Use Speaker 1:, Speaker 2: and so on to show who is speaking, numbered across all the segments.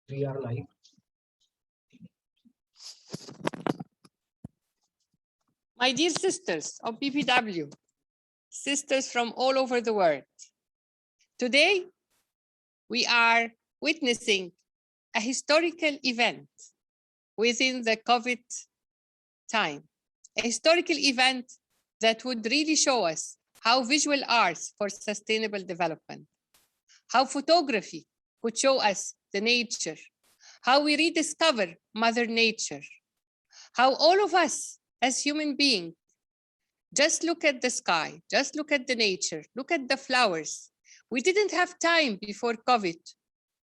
Speaker 1: We are live.
Speaker 2: My dear sisters of BPW, sisters from all over the world, today we are witnessing a historical event within the COVID time, a historical event that would really show us how visual arts for sustainable development, how photography could show us the nature, how we rediscover Mother Nature, how all of us as human beings, just look at the sky, just look at the nature, look at the flowers. We didn't have time before COVID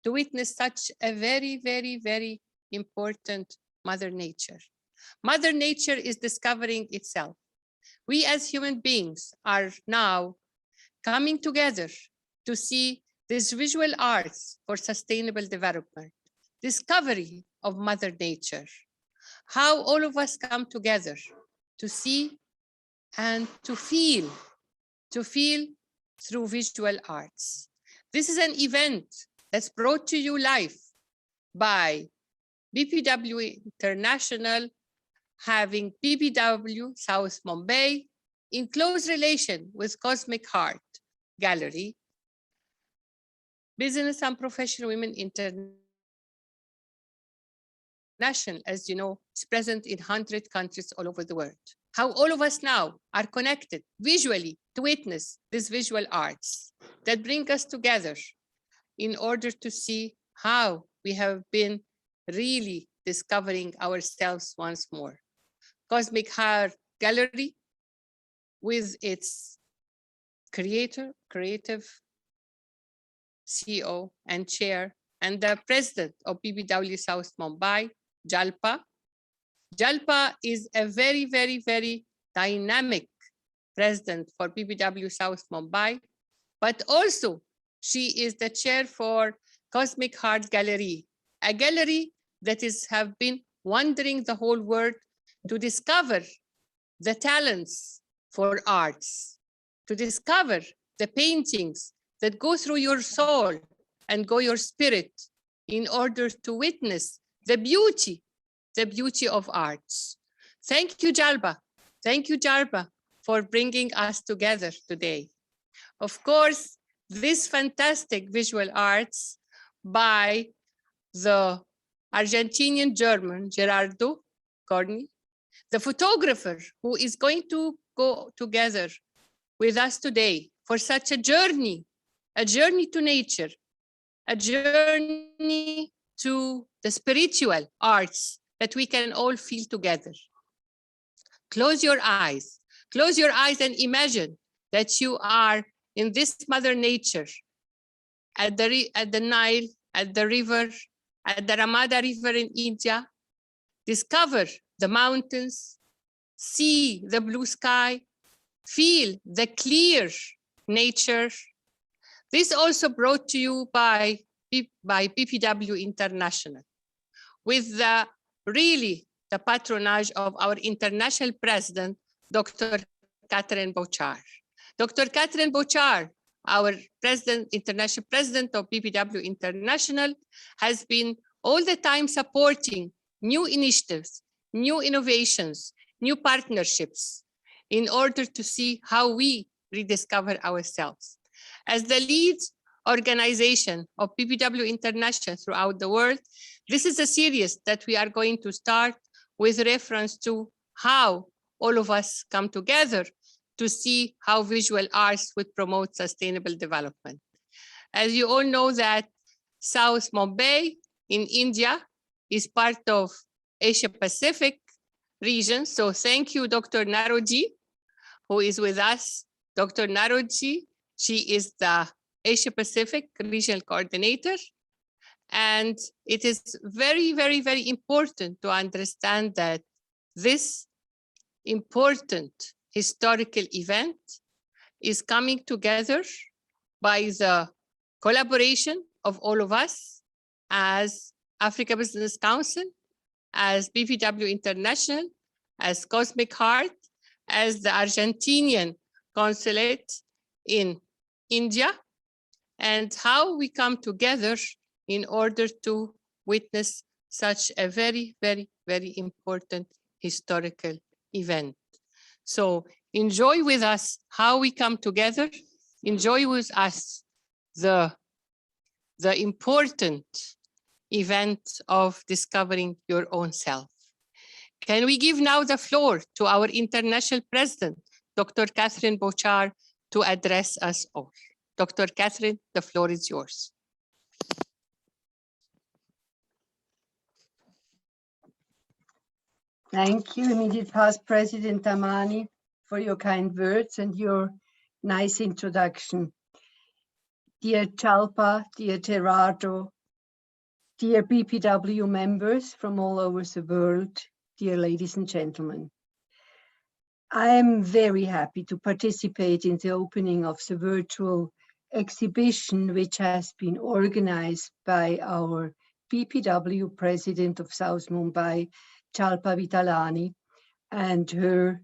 Speaker 2: to witness such a very, very, very important Mother Nature. Mother Nature is discovering itself. We as human beings are now coming together to see this visual arts for sustainable development, discovery of Mother Nature, how all of us come together to see and to feel through visual arts. This is an event that's brought to you live by BPW International, having BPW South Mumbai in close relation with Cosmic Heart Gallery, Business and Professional Women International, as you know, is present in 100 countries all over the world. How all of us now are connected visually to witness these visual arts that bring us together in order to see how we have been really discovering ourselves once more. Cosmic Heart Gallery, with its creative CEO and chair, and the president of BPW South Mumbai, Jalpa. Jalpa is a very, very, very dynamic president for BPW South Mumbai, but also she is the chair for Cosmic Heart Gallery, a gallery that have been wandering the whole world to discover the talents for arts, to discover the paintings that go through your soul and go your spirit in order to witness the beauty of arts. Thank you, Jalpa. Thank you, Jalpa, for bringing us together today. Of course, this fantastic visual arts by the Argentinian German, Gerardo Korn, the photographer who is going to go together with us today for such a journey to nature, a journey to the spiritual arts that we can all feel together. Close your eyes and imagine that you are in this Mother Nature, at the Nile, at the river, at the Ramada River in India. Discover the mountains, see the blue sky, feel the clear nature. This also brought to you by BPW International, with the patronage of our international president, Dr. Catherine Bouchard. Dr. Catherine Bouchard, our international president of BPW International, has been all the time supporting new initiatives, new innovations, new partnerships in order to see how we rediscover ourselves. As the lead organization of BPW International throughout the world, this is a series that we are going to start with reference to how all of us come together to see how visual arts would promote sustainable development. As you all know that South Mumbai in India is part of Asia Pacific region. So thank you, Dr. Naroji, who is with us. Dr. Naroji, she is the Asia Pacific Regional Coordinator. And it is very, very, very important to understand that this important historical event is coming together by the collaboration of all of us as Africa Business Council, as BPW International, as Cosmic Heart, as the Argentinian Consulate in India, and how we come together in order to witness such a very, very, very important historical event. So enjoy with us how we come together. Enjoy with us the important event of discovering your own self. Can we give now the floor to our International President, Dr. Catherine Bochar, to address us all. Dr. Catherine, the floor is yours.
Speaker 1: Thank you, immediate past President Amani, for your kind words and your nice introduction. Dear Jalpa, dear Gerardo, dear BPW members from all over the world, dear ladies and gentlemen. I am very happy to participate in the opening of the virtual exhibition, which has been organized by our BPW President of South Mumbai, Jalpa Vitalani, and her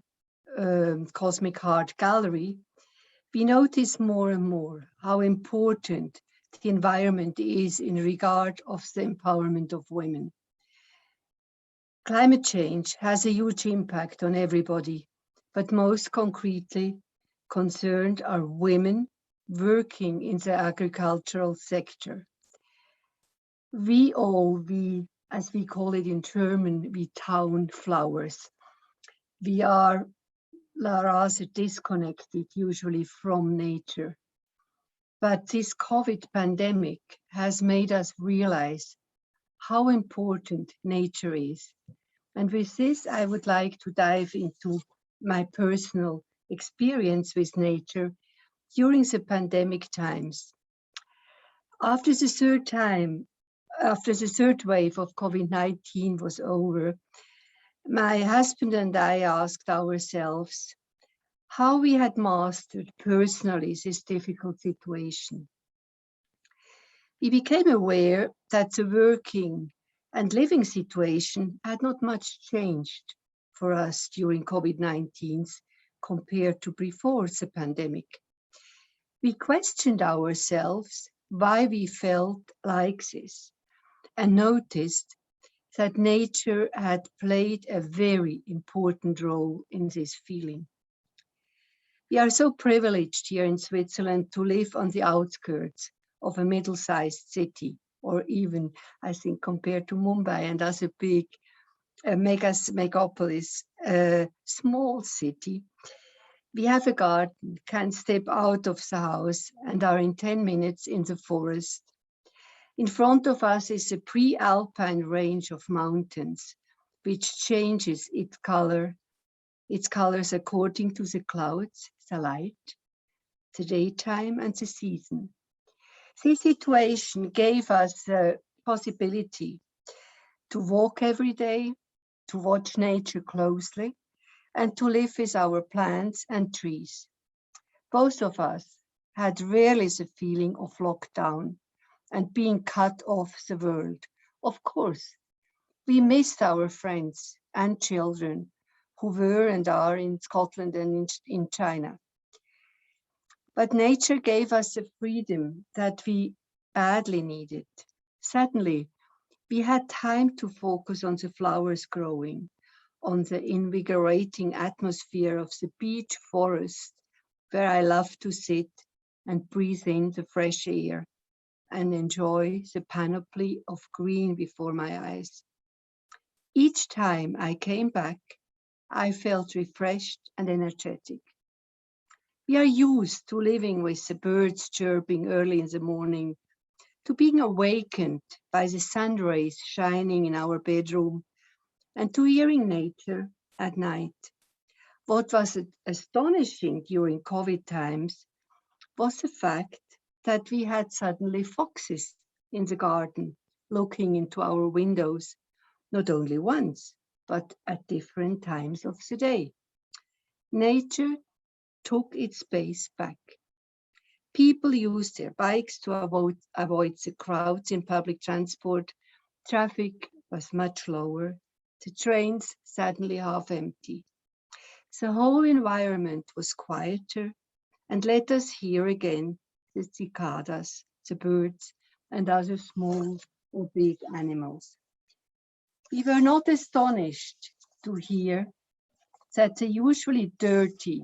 Speaker 1: Cosmic Heart Gallery. We notice more and more how important the environment is in regard of the empowerment of women. Climate change has a huge impact on everybody, but most concretely concerned are women working in the agricultural sector. We, as we call it in German, we town flowers. We are rather disconnected usually from nature. But this COVID pandemic has made us realize how important nature is. And with this, I would like to dive into my personal experience with nature during the pandemic times. After the third wave of COVID-19 was over, my husband and I asked ourselves how we had mastered personally this difficult situation. We became aware that the working and living situation had not much changed for us during COVID-19 compared to before the pandemic. We questioned ourselves why we felt like this and noticed that nature had played a very important role in this feeling. We are so privileged here in Switzerland to live on the outskirts of a middle-sized city, or even, I think, compared to Mumbai and as a big megapolis, a small city. We have a garden, can step out of the house and are in 10 minutes in the forest. In front of us is a pre-alpine range of mountains, which changes its colors according to the clouds, the light, the daytime and the season. This situation gave us the possibility to walk every day, to watch nature closely, and to live with our plants and trees. Both of us had rarely the feeling of lockdown and being cut off the world. Of course, we missed our friends and children who were and are in Scotland and in China. But nature gave us the freedom that we badly needed. Suddenly, we had time to focus on the flowers growing, on the invigorating atmosphere of the beech forest, where I love to sit and breathe in the fresh air and enjoy the panoply of green before my eyes. Each time I came back, I felt refreshed and energetic. We are used to living with the birds chirping early in the morning, to being awakened by the sun rays shining in our bedroom, and to hearing nature at night. What was astonishing during COVID times was the fact that we had suddenly foxes in the garden looking into our windows, not only once, but at different times of the day. Nature took its space back. People used their bikes to avoid the crowds in public transport. Traffic was much lower. The trains suddenly half empty. The whole environment was quieter and let us hear again the cicadas, the birds, and other small or big animals. We were not astonished to hear that the usually dirty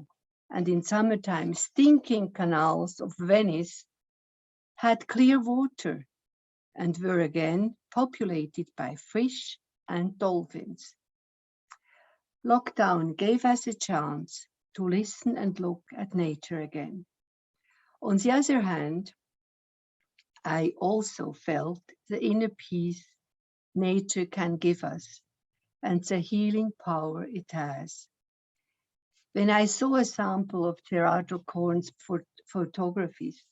Speaker 1: and in summertime stinking canals of Venice had clear water and were again populated by fish and dolphins. Lockdown gave us a chance to listen and look at nature again. On the other hand, I also felt the inner peace nature can give us and the healing power it has. When I saw a sample of Gerardo Korn's photographies,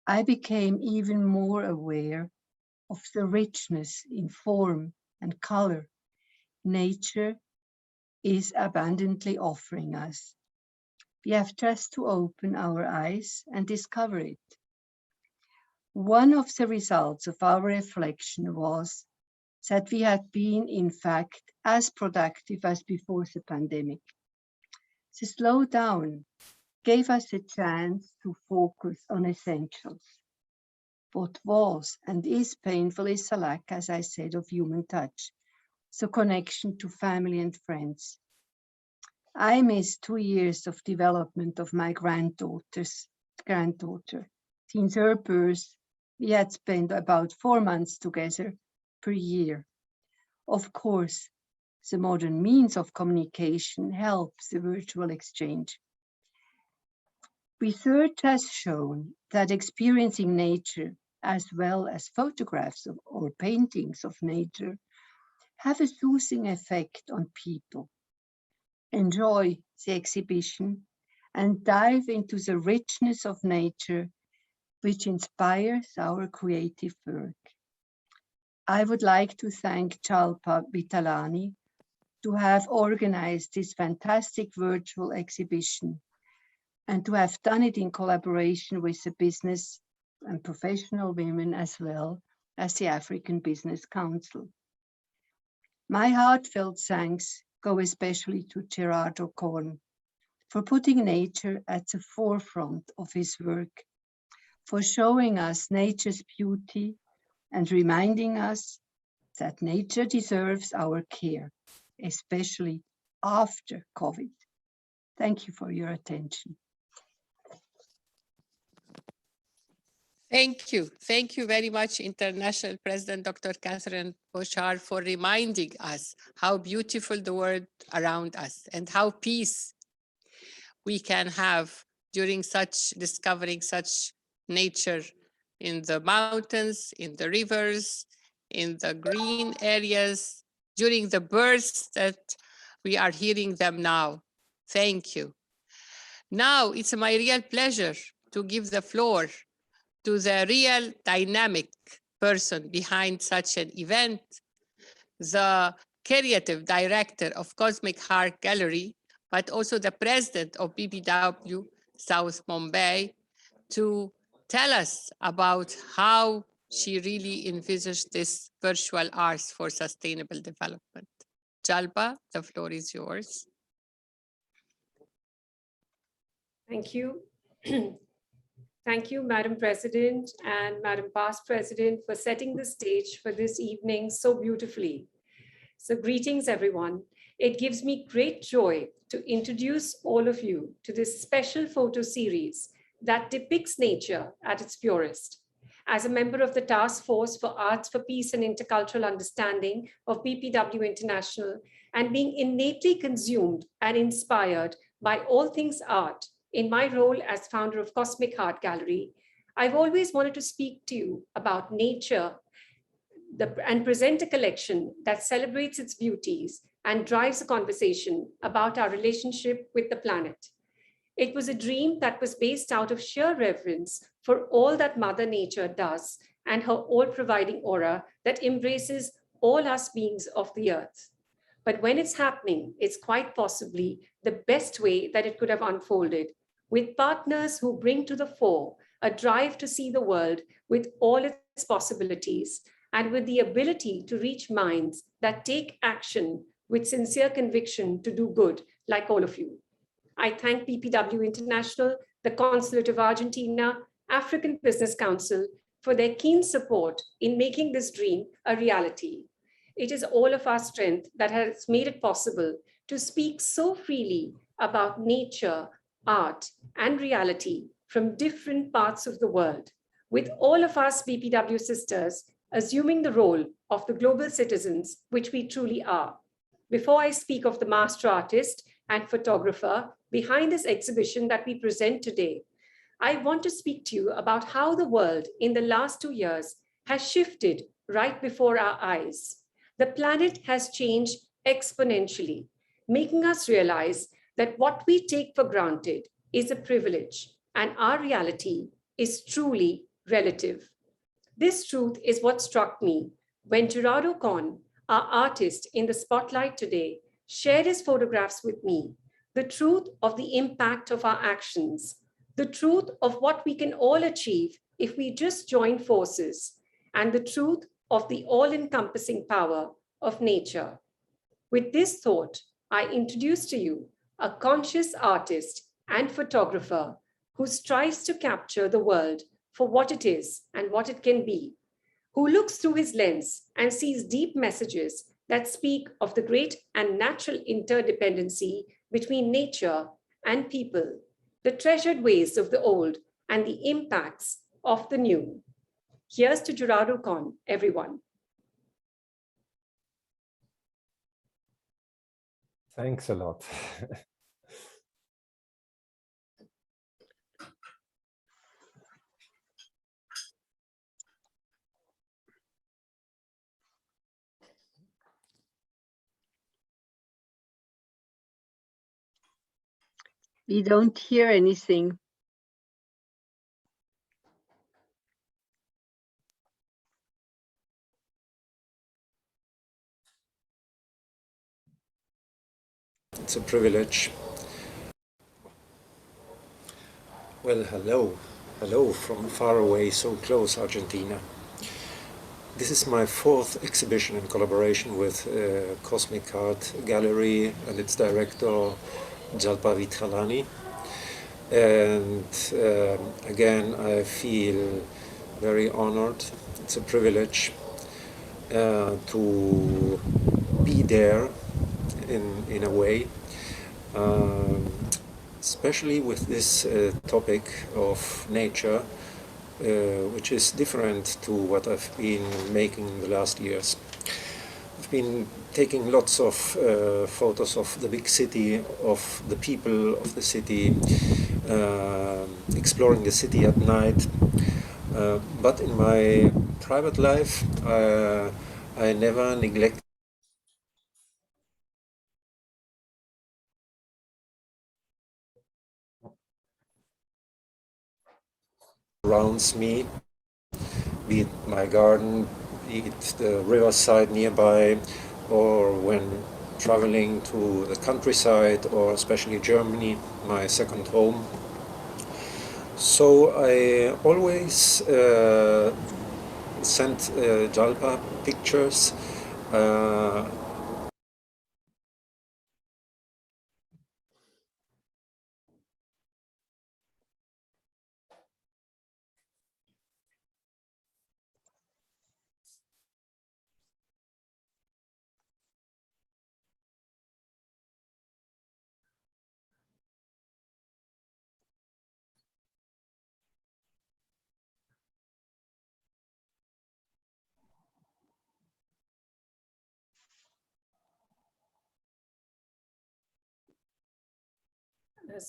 Speaker 1: I became even more aware of the richness in form and color nature is abundantly offering us. We have just to open our eyes and discover it. One of the results of our reflection was that we had been, in fact, as productive as before the pandemic. The slowdown gave us a chance to focus on essentials. What was and is painful is the lack, as I said, of human touch, the connection to family and friends. I missed 2 years of development of my granddaughter. Since her birth, we had spent about 4 months together per year. Of course, the modern means of communication helps the virtual exchange. Research has shown that experiencing nature as well as photographs or paintings of nature have a soothing effect on people. Enjoy the exhibition and dive into the richness of nature, which inspires our creative work. I would like to thank Jalpa Vitalani to have organized this fantastic virtual exhibition and to have done it in collaboration with the business and professional women as well as the African Business Council. My heartfelt thanks go especially to Gerardo Korn for putting nature at the forefront of his work, for showing us nature's beauty and reminding us that nature deserves our care, especially after COVID. Thank you for your attention.
Speaker 2: Thank you. Thank you very much, International President Dr. Catherine Bouchard, for reminding us how beautiful the world around us and how peace we can have during discovering such nature in the mountains, in the rivers, in the green areas, during the birds that we are hearing them now. Thank you. Now it's my real pleasure to give the floor to the real dynamic person behind such an event, the creative director of Cosmic Heart Gallery, but also the president of BPW South Mumbai, to tell us about how she really envisaged this virtual arts for sustainable development. Jalpa, the floor is yours.
Speaker 3: Thank you. Thank you, Madam President and Madam Past President, for setting the stage for this evening so beautifully. So greetings, everyone. It gives me great joy to introduce all of you to this special photo series that depicts nature at its purest. As a member of the Task Force for Arts for Peace and Intercultural Understanding of BPW International, and being innately consumed and inspired by all things art, in my role as founder of Cosmic Heart Gallery, I've always wanted to speak to you about nature and present a collection that celebrates its beauties and drives a conversation about our relationship with the planet. It was a dream that was based out of sheer reverence for all that Mother Nature does and her all-providing aura that embraces all us beings of the earth. But when it's happening, it's quite possibly the best way that it could have unfolded, with partners who bring to the fore a drive to see the world with all its possibilities and with the ability to reach minds that take action with sincere conviction to do good, like all of you. I thank BPW International, the Consulate of Argentina, African Business Council for their keen support in making this dream a reality. It is all of our strength that has made it possible to speak so freely about nature, art, and reality from different parts of the world, with all of us BPW sisters assuming the role of the global citizens, which we truly are. Before I speak of the master artist and photographer behind this exhibition that we present today, I want to speak to you about how the world in the last 2 years has shifted right before our eyes. The planet has changed exponentially, making us realize that what we take for granted is a privilege and our reality is truly relative. This truth is what struck me when Gerardo Korn, our artist in the spotlight today, shared his photographs with me, the truth of the impact of our actions, the truth of what we can all achieve if we just join forces, and the truth of the all-encompassing power of nature. With this thought, I introduce to you a conscious artist and photographer who strives to capture the world for what it is and what it can be, who looks through his lens and sees deep messages that speak of the great and natural interdependency between nature and people, the treasured ways of the old and the impacts of the new. Here's to Gerardo Korn, everyone.
Speaker 4: Thanks a lot.
Speaker 1: We don't hear anything.
Speaker 5: It's a privilege. Well, hello from far away, so close, Argentina. This is my 4th exhibition in collaboration with Cosmic Art Gallery and its director, Jalpa Vitralani. And again, I feel very honored. It's a privilege to be there in a way, especially with this topic of nature, which is different to what I've been making in the last years. I've been taking lots of photos of the big city, of the people of the city, exploring the city at night. But in my private life, I never neglect surrounds me, be it my garden, be it the riverside nearby, or when traveling to the countryside, or especially Germany, my second home. So I always sent Jalpa pictures.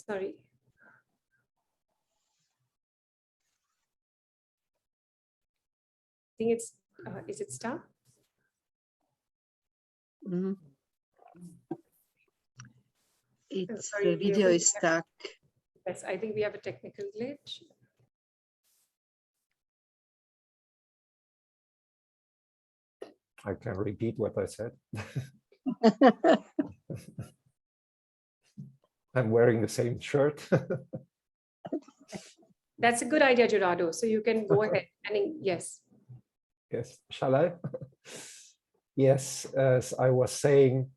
Speaker 3: Sorry. I think it's, is it stuck?
Speaker 1: Mm. It's
Speaker 3: Sorry,
Speaker 1: the video is stuck.
Speaker 3: Yes, I think we have a technical glitch.
Speaker 4: I can repeat what I said. I'm wearing the same shirt.
Speaker 3: That's a good idea, Gerardo. So you can go ahead and yes.
Speaker 4: Yes, shall I? Yes, as I was saying,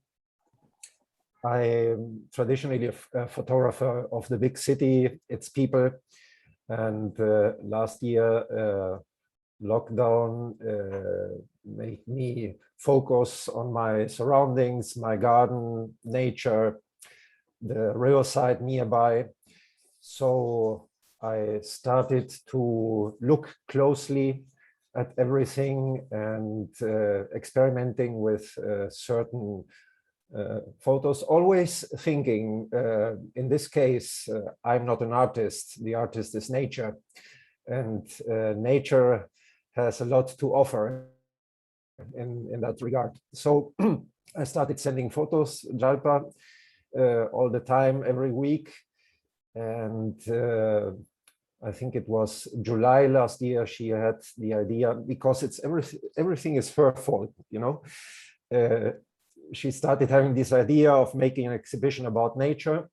Speaker 4: I am traditionally a photographer of the big city, its people. And last year, lockdown made me focus on my surroundings, my garden, nature, the riverside nearby. So I started to look closely at everything and experimenting with certain photos, always thinking, in this case, I'm not an artist, the artist is nature. And nature has a lot to offer in that regard. So I started sending photos, Jalpa, all the time, every week. And I think it was July last year, she had the idea, because it's everything is her fault, you know. She started having this idea of making an exhibition about nature.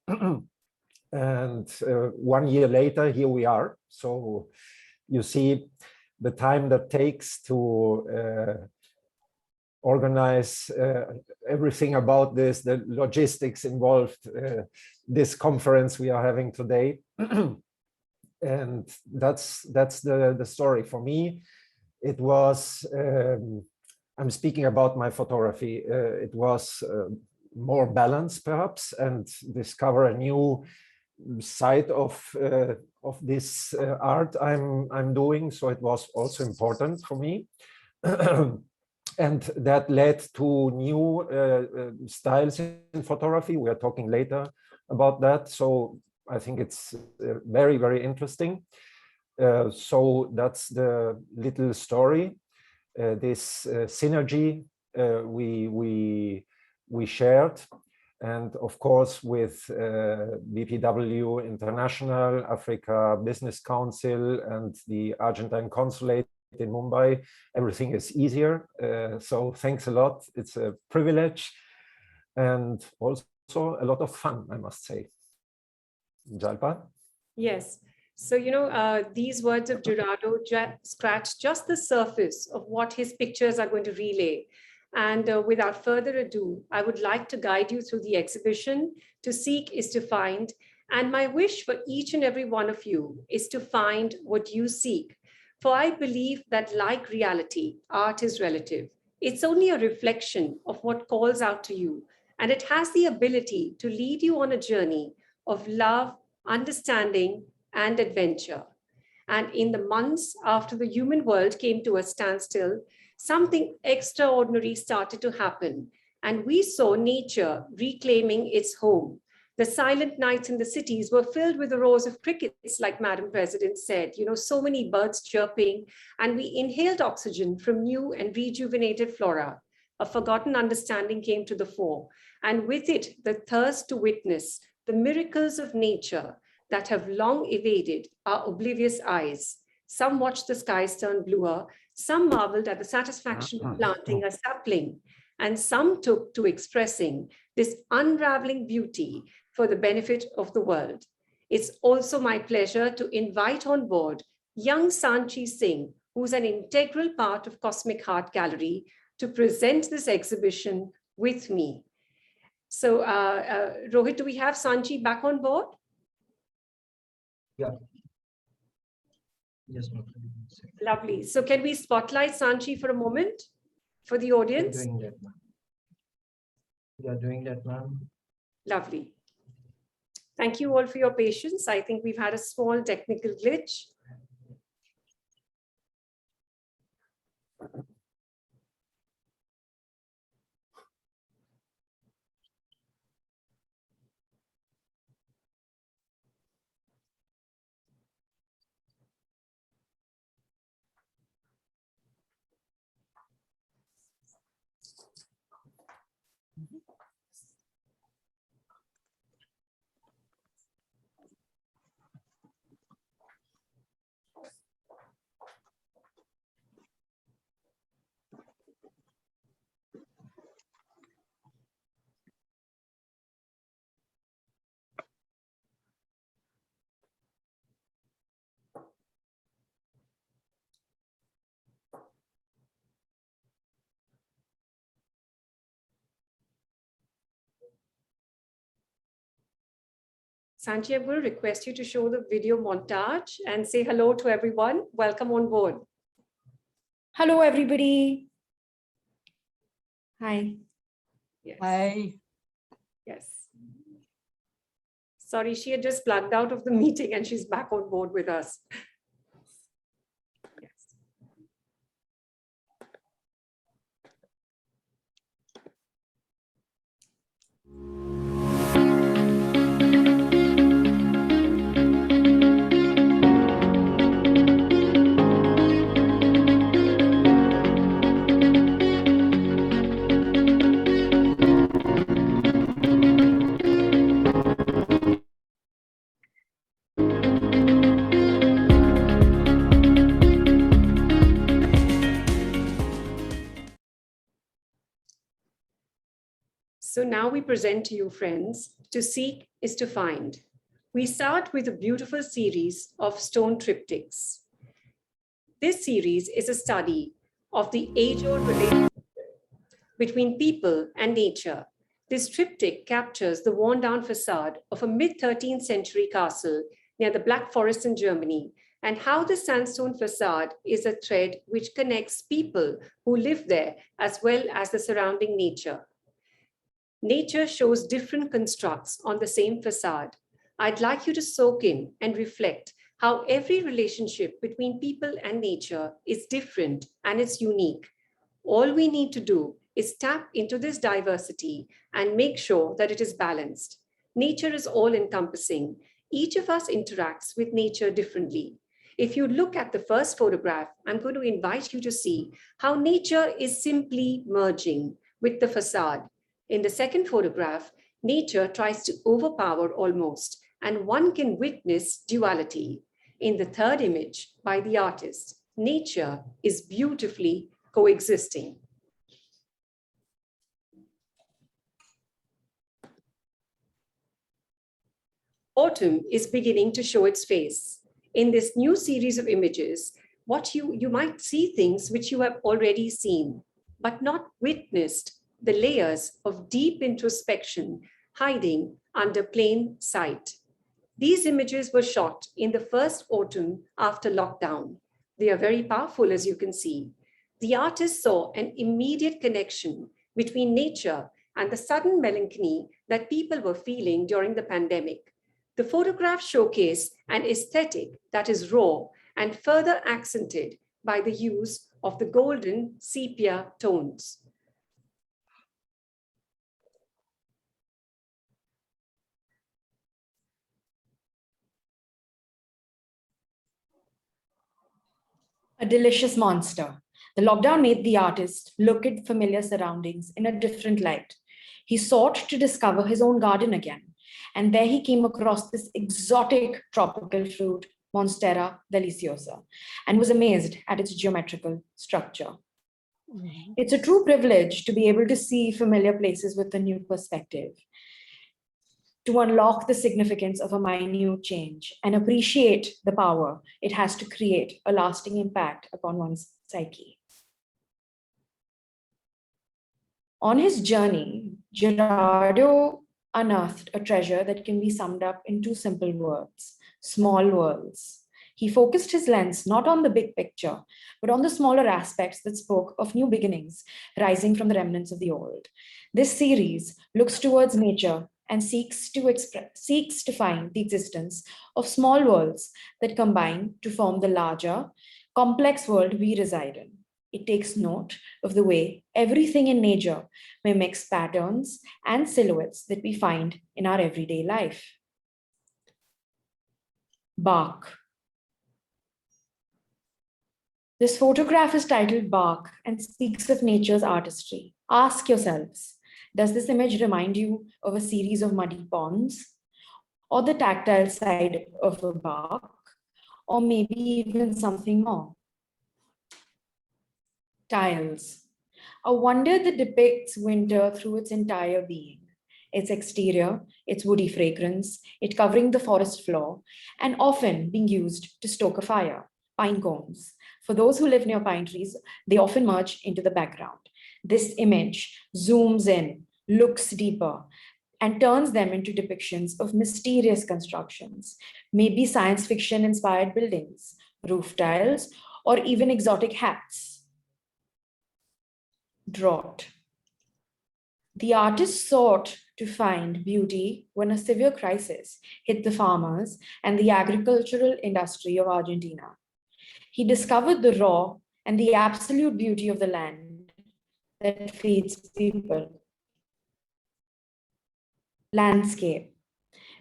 Speaker 4: And 1 year later, here we are. So you see the time that takes to organize everything about this, the logistics involved, this conference we are having today. And that's the story for me. It was, I'm speaking about my photography. It was more balanced perhaps, and discover a new side of this art I'm doing. So it was also important for me. And that led to new styles in photography. We are talking later about that. So I think it's very, very interesting. So that's the little story. This synergy we shared. And of course, with BPW International, Africa Business Council, and the Argentine Consulate in Mumbai, everything is easier. So thanks a lot. It's a privilege and also a lot of fun, I must say. Jalpa?
Speaker 3: Yes. So, you know, these words of Gerardo scratch just the surface of what his pictures are going to relay. And without further ado, I would like to guide you through the exhibition. To seek is to find. And my wish for each and every one of you is to find what you seek. For I believe that, like reality, art is relative. It's only a reflection of what calls out to you. And it has the ability to lead you on a journey of love, understanding, and adventure. And in the months after the human world came to a standstill, something extraordinary started to happen, and we saw nature reclaiming its home. The silent nights in the cities were filled with the roars of crickets, like Madam President said, you know, so many birds chirping, and we inhaled oxygen from new and rejuvenated flora. A forgotten understanding came to the fore, and with it, the thirst to witness the miracles of nature that have long evaded our oblivious eyes. Some watched the skies turn bluer, some marveled at the satisfaction of planting a sapling, and some took to expressing this unraveling beauty for the benefit of the world. It's also my pleasure to invite on board young Sanchi Singh, who's an integral part of Cosmic Heart Gallery, to present this exhibition with me. So, Rohit, do we have Sanchi back on board?
Speaker 6: Yeah. Yes, ma'am.
Speaker 3: Lovely. So can we spotlight Sanchi for a moment for the audience?
Speaker 6: We are doing that, ma'am. We are doing that, ma'am.
Speaker 3: Lovely. Thank you all for your patience. I think we've had a small technical glitch. Sanchi, I'm going to request you to show the video montage and say hello to everyone. Welcome on board.
Speaker 7: Hello, everybody. Hi.
Speaker 3: Yes.
Speaker 1: Hi.
Speaker 3: Yes. Sorry, she had just plugged out of the meeting and she's back on board with us. Yes. So now we present to you, friends, To Seek is to Find. We start with a beautiful series of stone triptychs. This series is a study of the age-old relationship between people and nature. This triptych captures the worn-down facade of a mid-13th century castle near the Black Forest in Germany, and how the sandstone facade is a thread which connects people who live there as well as the surrounding nature. Nature shows different constructs on the same facade. I'd like you to soak in and reflect how every relationship between people and nature is different and it's unique. All we need to do is tap into this diversity and make sure that it is balanced. Nature is all-encompassing. Each of us interacts with nature differently. If you look at the first photograph, I'm going to invite you to see how nature is simply merging with the facade. In the second photograph, nature tries to overpower almost, and one can witness duality. In the third image by the artist, nature is beautifully coexisting. Autumn is beginning to show its face. In this new series of images, you might see things which you have already seen, but not witnessed the layers of deep introspection hiding under plain sight. These images were shot in the first autumn after lockdown. They are very powerful, as you can see. The artist saw an immediate connection between nature and the sudden melancholy that people were feeling during the pandemic. The photographs showcase an aesthetic that is raw and further accented by the use of the golden sepia tones.
Speaker 7: A delicious monster. The lockdown made the artist look at familiar surroundings in a different light. He sought to discover his own garden again, and there he came across this exotic tropical fruit, Monstera deliciosa, and was amazed at its geometrical structure. It's a true privilege to be able to see familiar places with a new perspective, to unlock the significance of a minute change and appreciate the power it has to create a lasting impact upon one's psyche. On his journey, Gerardo unearthed a treasure that can be summed up in two simple words: small worlds. He focused his lens not on the big picture, but on the smaller aspects that spoke of new beginnings rising from the remnants of the old. This series looks towards nature and seeks to find the existence of small worlds that combine to form the larger, complex world we reside in. It takes note of the way everything in nature mimics patterns and silhouettes that we find in our everyday life. Bark. This photograph is titled Bark and speaks of nature's artistry. Ask yourselves, does this image remind you of a series of muddy ponds, or the tactile side of a bark, or maybe even something more? Tiles, a wonder that depicts winter through its entire being. Its exterior, its woody fragrance, it covering the forest floor, and often being used to stoke a fire. Pine cones. For those who live near pine trees, they often merge into the background. This image zooms in, looks deeper, and turns them into depictions of mysterious constructions, maybe science fiction inspired buildings, roof tiles, or even exotic hats. drought. The artist sought to find beauty when a severe crisis hit the farmers and the agricultural industry of Argentina. He discovered the raw and the absolute beauty of the land that feeds people. Landscape.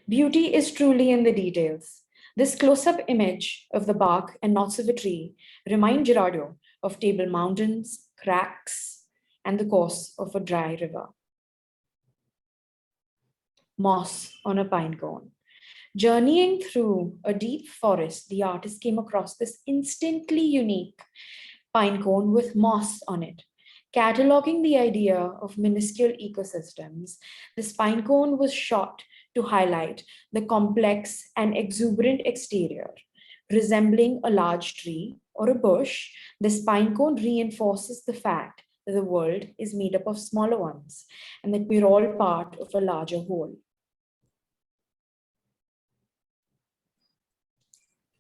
Speaker 7: Beauty is truly in the details. This close-up image of the bark and knots of a tree remind Gerardo of Table Mountains, cracks, and the course of a dry river. Moss on a pine cone. Journeying through a deep forest, the artist came across this instantly unique pine cone with moss on it. Cataloging the idea of minuscule ecosystems, this pine cone was shot to highlight the complex and exuberant exterior. Resembling a large tree or a bush, this pine cone reinforces the fact that the world is made up of smaller ones and that we're all part of a larger whole.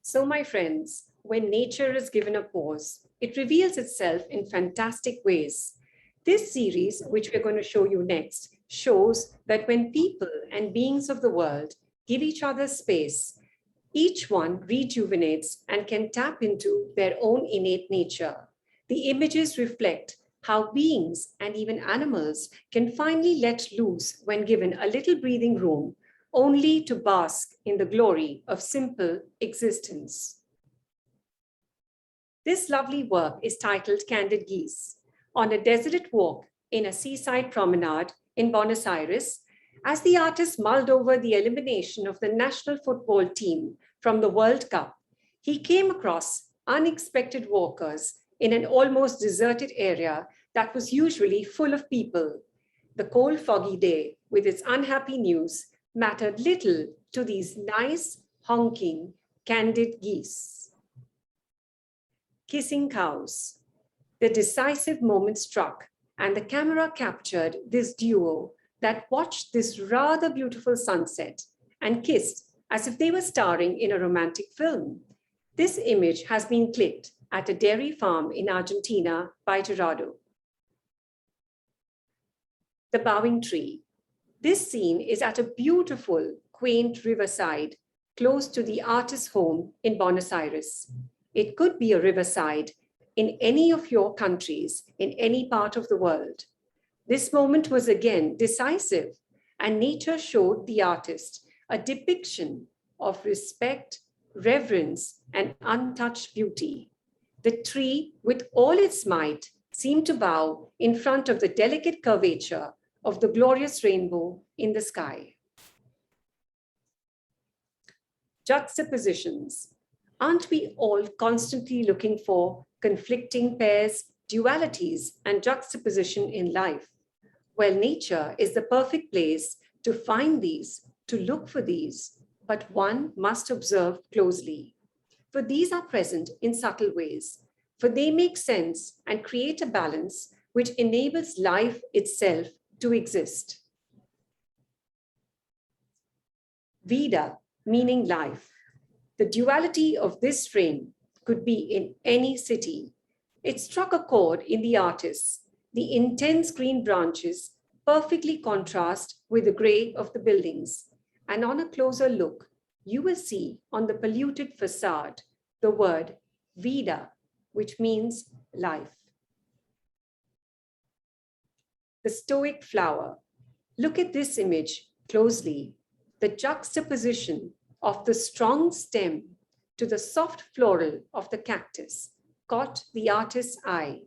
Speaker 3: So, my friends, when nature is given a pause, it reveals itself in fantastic ways. This series, which we're going to show you next, shows that when people and beings of the world give each other space, each one rejuvenates and can tap into their own innate nature. The images reflect how beings and even animals can finally let loose when given a little breathing room, only to bask in the glory of simple existence. This lovely work is titled Candid Geese. On a desolate walk in a seaside promenade in Buenos Aires, as the artist mulled over the elimination of the national football team from the World Cup, he came across unexpected walkers in an almost deserted area that was usually full of people. The cold, foggy day, with its unhappy news, mattered little to these nice, honking, candid geese. Kissing cows. The decisive moment struck, and the camera captured this duo that watched this rather beautiful sunset and kissed as if they were starring in a romantic film. This image has been clipped at a dairy farm in Argentina by Gerardo. The bowing tree. This scene is at a beautiful, quaint riverside close to the artist's home in Buenos Aires. It could be a riverside in any of your countries, in any part of the world. This moment was again decisive, and nature showed the artist a depiction of respect, reverence, and untouched beauty. The tree, with all its might, seemed to bow in front of the delicate curvature of the glorious rainbow in the sky. Juxtapositions. Aren't we all constantly looking for conflicting pairs, dualities, and juxtaposition in life? Well, nature is the perfect place to find these, to look for these, but one must observe closely. For these are present in subtle ways, for they make sense and create a balance which enables life itself to exist. Vida, meaning life. The duality of this frame could be in any city. It struck a chord in the artist. The intense green branches perfectly contrast with the gray of the buildings. And on a closer look, you will see on the polluted facade the word vida, which means life. The stoic flower. Look at this image closely. The juxtaposition of the strong stem to the soft floral of the cactus caught the artist's eye.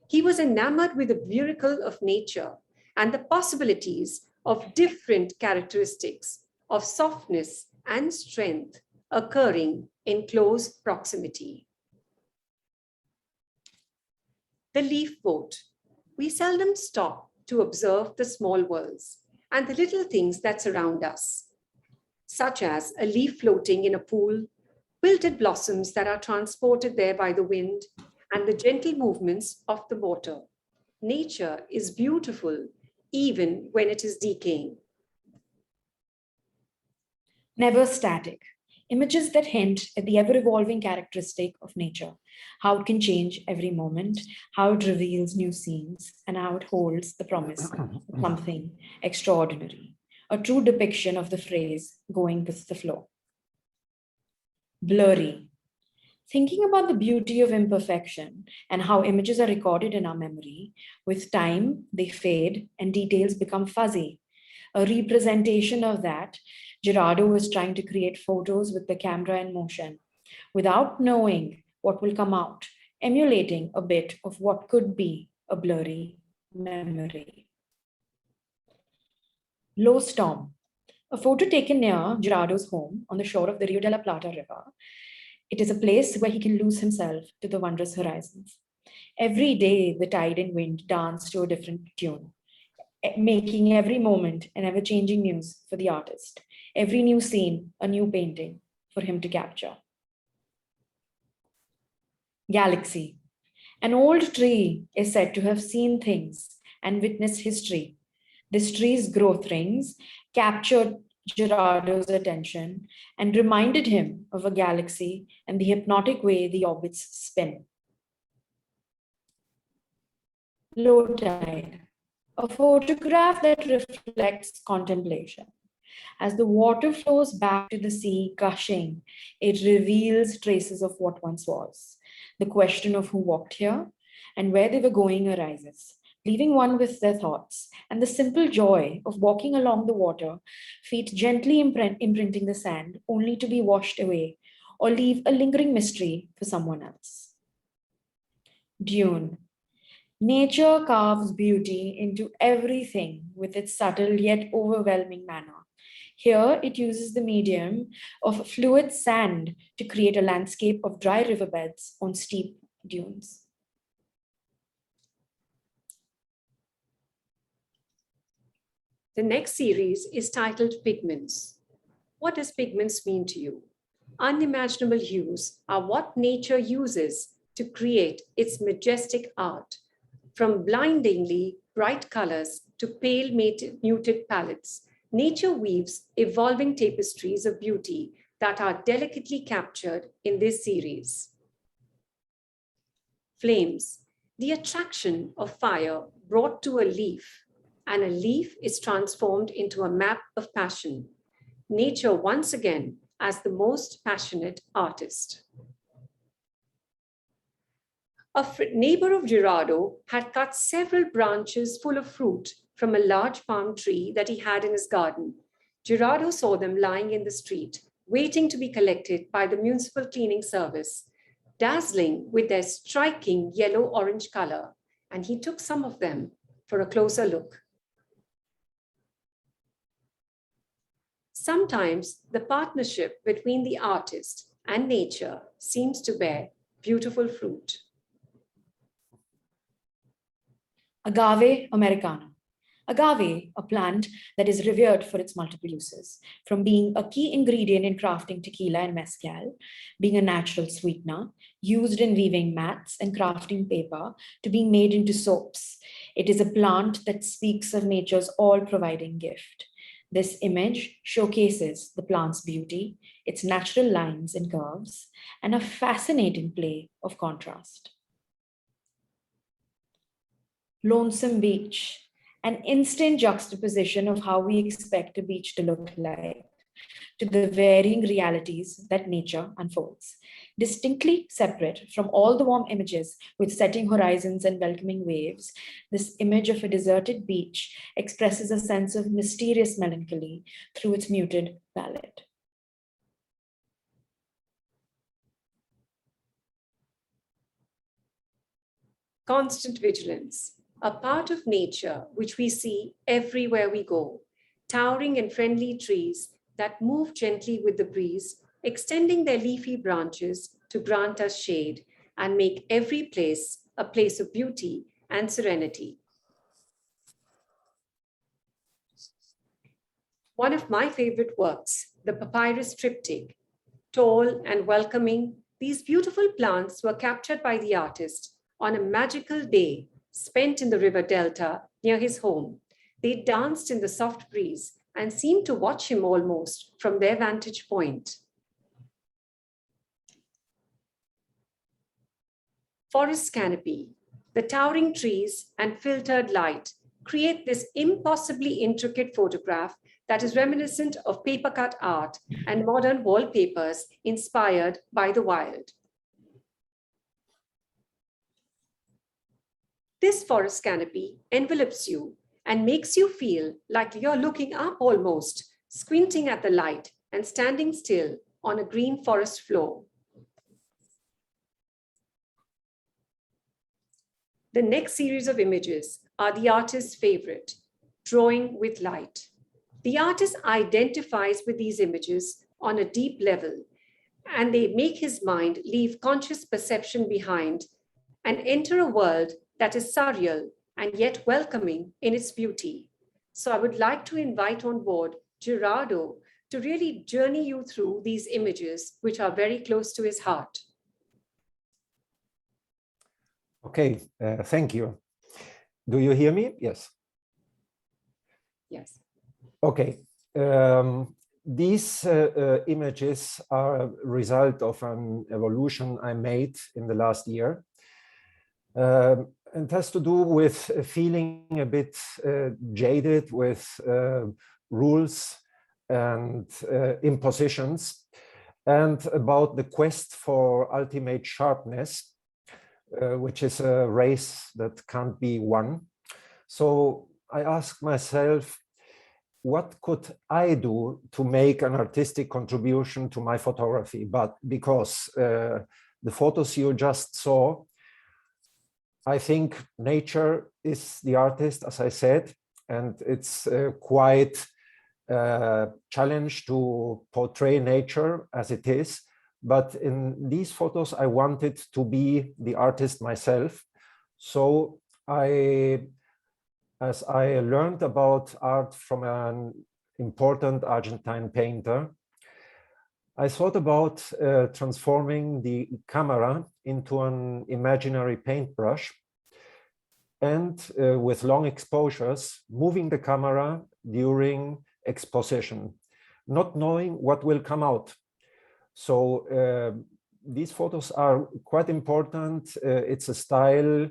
Speaker 3: He was enamored with the miracle of nature and the possibilities of different characteristics of softness and strength occurring in close proximity. The leaf boat. We seldom stop to observe the small worlds and the little things that surround us, such as a leaf floating in a pool, wilted blossoms that are transported there by the wind, and the gentle movements of the water. Nature is beautiful even when it is decaying.
Speaker 7: Never static. images that hint at the ever-evolving characteristic of nature, how it can change every moment, how it reveals new scenes, and how it holds the promise of something extraordinary. A true depiction of the phrase, going with the flow. Blurry. Thinking about the beauty of imperfection and how images are recorded in our memory, with time, they fade and details become fuzzy. A representation of that, Gerardo was trying to create photos with the camera in motion, without knowing what will come out, emulating a bit of what could be a blurry memory. Low storm. A photo taken near Gerardo's home on the shore of the Rio de la Plata River. It is a place where he can lose himself to the wondrous horizons. Every day, the tide and wind dance to a different tune, making every moment an ever-changing muse for the artist. Every new scene, a new painting for him to capture. Galaxy. An old tree is said to have seen things and witnessed history. This tree's growth rings captured Gerardo's attention and reminded him of a galaxy and the hypnotic way the orbits spin. Low tide, a photograph that reflects contemplation. As the water flows back to the sea, gushing, it reveals traces of what once was. The question of who walked here and where they were going arises, leaving one with their thoughts, and the simple joy of walking along the water, feet gently imprinting the sand, only to be washed away or leave a lingering mystery for someone else. Dune. Nature carves beauty into everything with its subtle yet overwhelming manner. Here, it uses the medium of fluid sand to create a landscape of dry riverbeds on steep dunes.
Speaker 3: The next series is titled Pigments. What does pigments mean to you? Unimaginable hues are what nature uses to create its majestic art, from blindingly bright colors to pale muted palettes. Nature weaves evolving tapestries of beauty that are delicately captured in this series. Flames, the attraction of fire brought to a leaf, and a leaf is transformed into a map of passion. Nature once again as the most passionate artist. A neighbor of Gerardo had cut several branches full of fruit from a large palm tree that he had in his garden. Gerardo saw them lying in the street, waiting to be collected by the municipal cleaning service, dazzling with their striking yellow-orange color, and he took some of them for a closer look. Sometimes the partnership between the artist and nature seems to bear beautiful fruit.
Speaker 7: Agave americana. Agave, a plant that is revered for its multiple uses, from being a key ingredient in crafting tequila and mezcal, being a natural sweetener, used in weaving mats and crafting paper, to being made into soaps. It is a plant that speaks of nature's all-providing gift. This image showcases the plant's beauty, its natural lines and curves, and a fascinating play of contrast. Lonesome beach, an instant juxtaposition of how we expect a beach to look like, to the varying realities that nature unfolds. Distinctly separate from all the warm images with setting horizons and welcoming waves, this image of a deserted beach expresses a sense of mysterious melancholy through its muted palette.
Speaker 3: Constant vigilance, a part of nature which we see everywhere we go, towering and friendly trees that move gently with the breeze, extending their leafy branches to grant us shade and make every place a place of beauty and serenity. One of my favorite works, the papyrus triptych. Tall and welcoming, these beautiful plants were captured by the artist on a magical day spent in the river delta near his home. They danced in the soft breeze and seemed to watch him almost from their vantage point. forest canopy, the towering trees and filtered light create this impossibly intricate photograph that is reminiscent of paper cut art and modern wallpapers inspired by the wild. This forest canopy envelops you and makes you feel like you're looking up almost, squinting at the light and standing still on a green forest floor. The next series of images are the artist's favorite, drawing with light. The artist identifies with these images on a deep level, and they make his mind leave conscious perception behind and enter a world that is surreal and yet welcoming in its beauty. So I would like to invite on board Gerardo to really journey you through these images, which are very close to his heart.
Speaker 4: Okay, thank you. Do you hear me? Yes.
Speaker 3: Yes.
Speaker 4: Okay. These images are a result of an evolution I made in the last year. It has to do with feeling a bit jaded with rules and impositions, and about the quest for ultimate sharpness, which is a race that can't be won. So I asked myself, what could I do to make an artistic contribution to my photography? But because the photos you just saw, I think nature is the artist, as I said, and it's quite a challenge to portray nature as it is. But in these photos, I wanted to be the artist myself. So as I learned about art from an important Argentine painter, I thought about transforming the camera into an imaginary paintbrush, and with long exposures, moving the camera during exposition, not knowing what will come out. So these photos are quite important. It's a style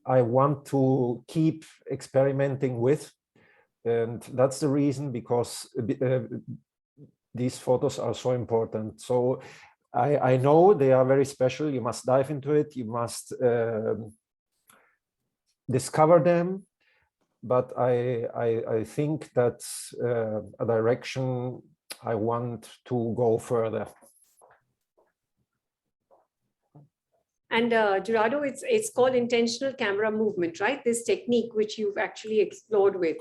Speaker 4: I want to keep experimenting with. And that's the reason, because these photos are so important. So I know they are very special. You must dive into it. You must discover them. But I think that's a direction I want to go further.
Speaker 3: And Gerardo, it's called intentional camera movement, right? This technique which you've actually explored with.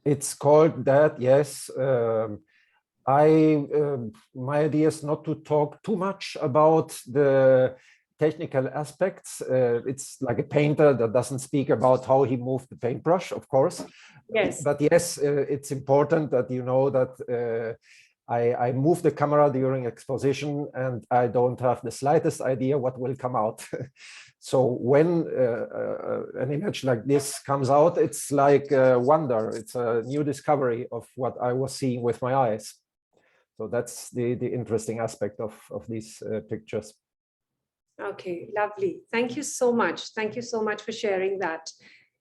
Speaker 4: It's called that, yes. My idea is not to talk too much about the technical aspects. It's like a painter that doesn't speak about how he moved the paintbrush, of course.
Speaker 3: Yes.
Speaker 4: But yes, it's important that you know that I move the camera during exposition and I don't have the slightest idea what will come out. So when an image like this comes out, it's like a wonder. It's a new discovery of what I was seeing with my eyes. So that's the interesting aspect of these pictures.
Speaker 3: Okay, lovely. Thank you so much. Thank you so much for sharing that.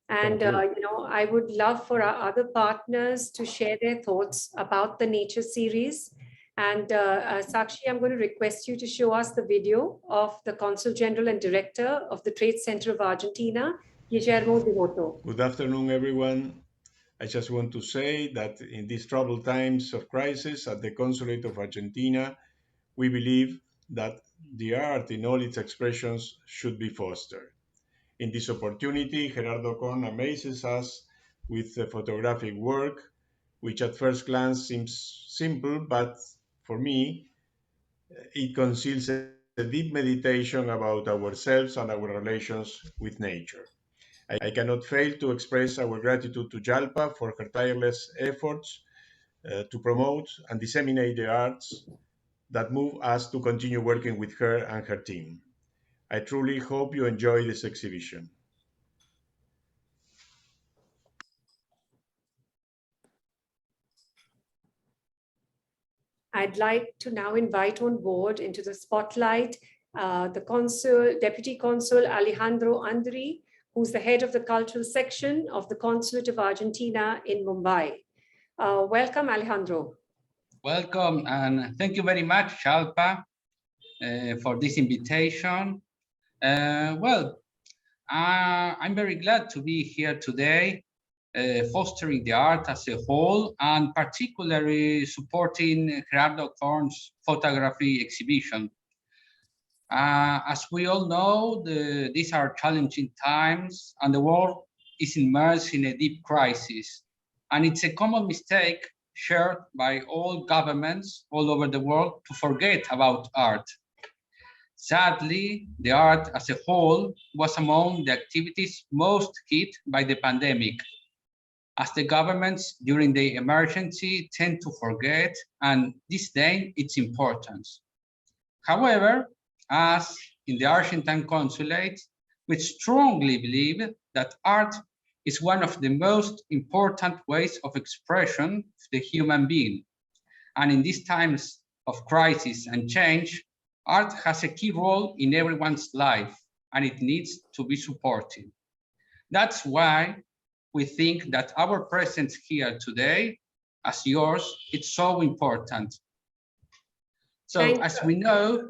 Speaker 3: And, you know, I would love for our other partners to share their thoughts about the nature series. And Sakshi, I'm going to request you to show us the video of the Consul General and Director of the Trade Center of Argentina, Guillermo Devoto.
Speaker 8: Good afternoon, everyone. I just want to say that in these troubled times of crisis at the Consulate of Argentina, we believe that the art in all its expressions should be fostered. In this opportunity, Gerardo Korn amazes us with the photographic work, which at first glance seems simple, but for me, it conceals a deep meditation about ourselves and our relations with nature. I cannot fail to express our gratitude to Jalpa for her tireless efforts to promote and disseminate the arts that move us to continue working with her and her team. I truly hope you enjoy this exhibition.
Speaker 3: I'd like to now invite on board into the spotlight the Deputy Consul Alejandro Andri, who's the head of the cultural section of the Consulate of Argentina in Mumbai. Welcome, Alejandro.
Speaker 9: Welcome, and thank you very much, Jalpa, for this invitation. I'm very glad to be here today, fostering the art as a whole, and particularly supporting Gerardo Korn's photography exhibition. As we all know, these are challenging times, and the world is immersed in a deep crisis. And it's a common mistake shared by all governments all over the world to forget about art. Sadly, the art as a whole was among the activities most hit by the pandemic, as the governments during the emergency tend to forget and disdain its importance. However, as in the Argentine consulate, we strongly believe that art is one of the most important ways of expression of the human being. And in these times of crisis and change, art has a key role in everyone's life, and it needs to be supported. That's why we think that our presence here today, as yours, it's so important. So as we know,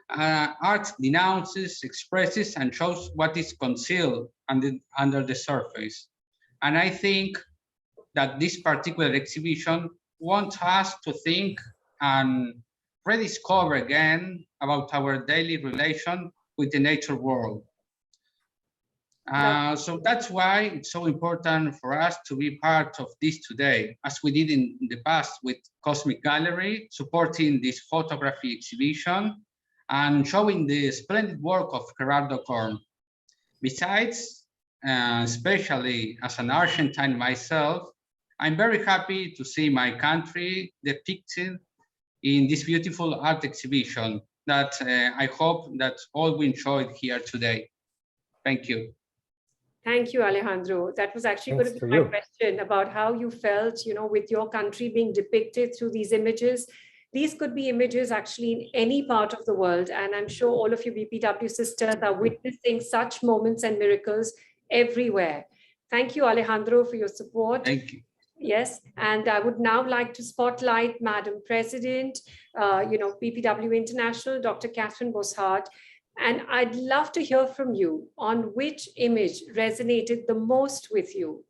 Speaker 9: art denounces, expresses, and shows what is concealed under the surface. And I think that this particular exhibition wants us to think and rediscover again about our daily relation with the nature world. So that's why it's so important for us to be part of this today, as we did in the past with Cosmic Gallery, supporting this photography exhibition and showing the splendid work of Gerardo Korn. Besides, especially as an Argentine myself, I'm very happy to see my country depicted in this beautiful art exhibition that I hope that all we enjoyed here today. Thank you.
Speaker 3: Thank you, Alejandro. That was actually going to be my question about how you felt, with your country being depicted through these images. These could be images actually in any part of the world. And I'm sure all of you BPW sisters are witnessing such moments and miracles everywhere. Thank you, Alejandro, for your support.
Speaker 9: Thank you.
Speaker 3: Yes, and I would now like to spotlight Madam President, BPW International, Dr. Catherine Boshart. And I'd love to hear from you on which image resonated the most with you.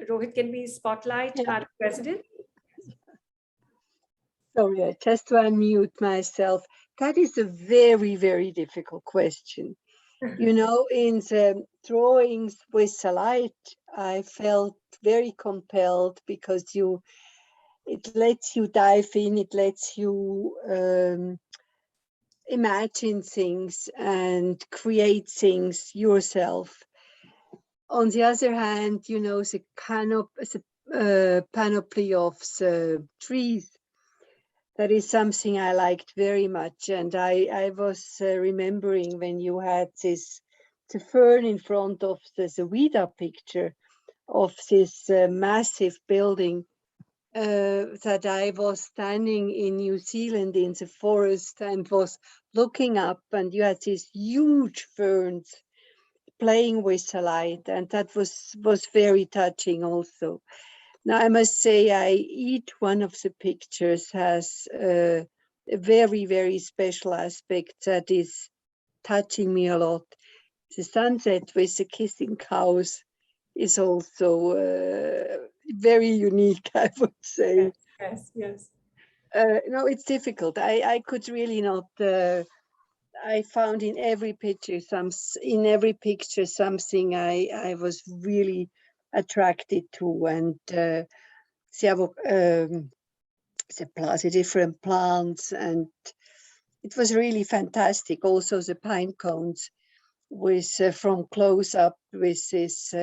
Speaker 3: Rohit, can we spotlight Madam President?
Speaker 1: Sorry, I just to unmute myself. That is a very, very difficult question. In the drawings with the light, I felt very compelled because it lets you dive in, it lets you imagine things and create things yourself. On the other hand, the panoply of the trees, that is something I liked very much. And I was remembering when you had the fern in front of the Vida picture of this massive building, that I was standing in New Zealand in the forest and was looking up, and you had these huge ferns playing with the light, and that was very touching also. Now, I must say, each one of the pictures has a very, very special aspect that is touching me a lot. The sunset with the kissing cows is also very unique, I would say.
Speaker 3: Yes.
Speaker 1: No, it's difficult. I could really not. I found in every picture something I was really attracted to, and the different plants, and it was really fantastic. Also the pine cones with from close up with this,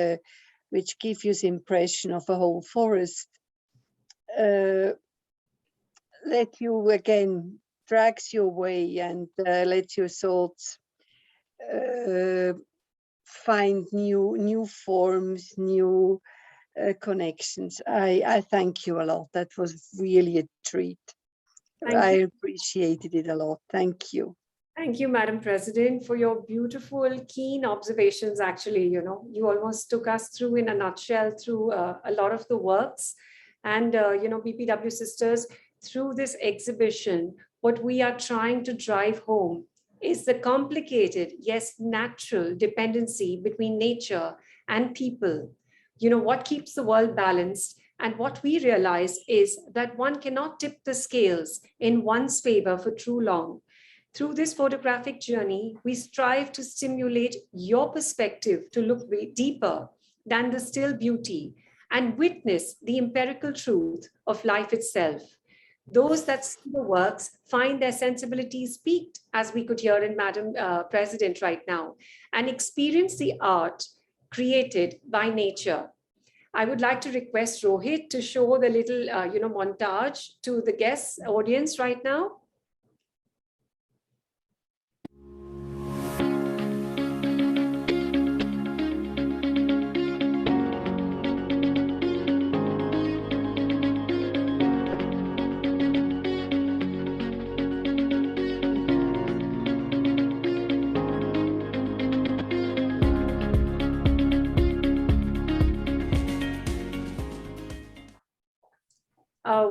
Speaker 1: which give you the impression of a whole forest. Let you again drags you away and let your thoughts find new forms, new connections. I thank you a lot. That was really a treat.
Speaker 3: Thank
Speaker 1: I
Speaker 3: you.
Speaker 1: appreciated it a lot. Thank you.
Speaker 3: Thank you, Madam President, for your beautiful, keen observations. Actually, you almost took us through in a nutshell through a lot of the works. And, BPW Sisters, through this exhibition, what we are trying to drive home is the complicated, yes, natural dependency between nature and people. What keeps the world balanced? And what we realize is that one cannot tip the scales in one's favor for too long. Through this photographic journey, we strive to stimulate your perspective to look deeper than the still beauty and witness the empirical truth of life itself. Those that see the works find their sensibilities piqued, as we could hear in Madam President right now, and experience the art created by nature. I would like to request Rohit to show the little, montage to the guests audience right now.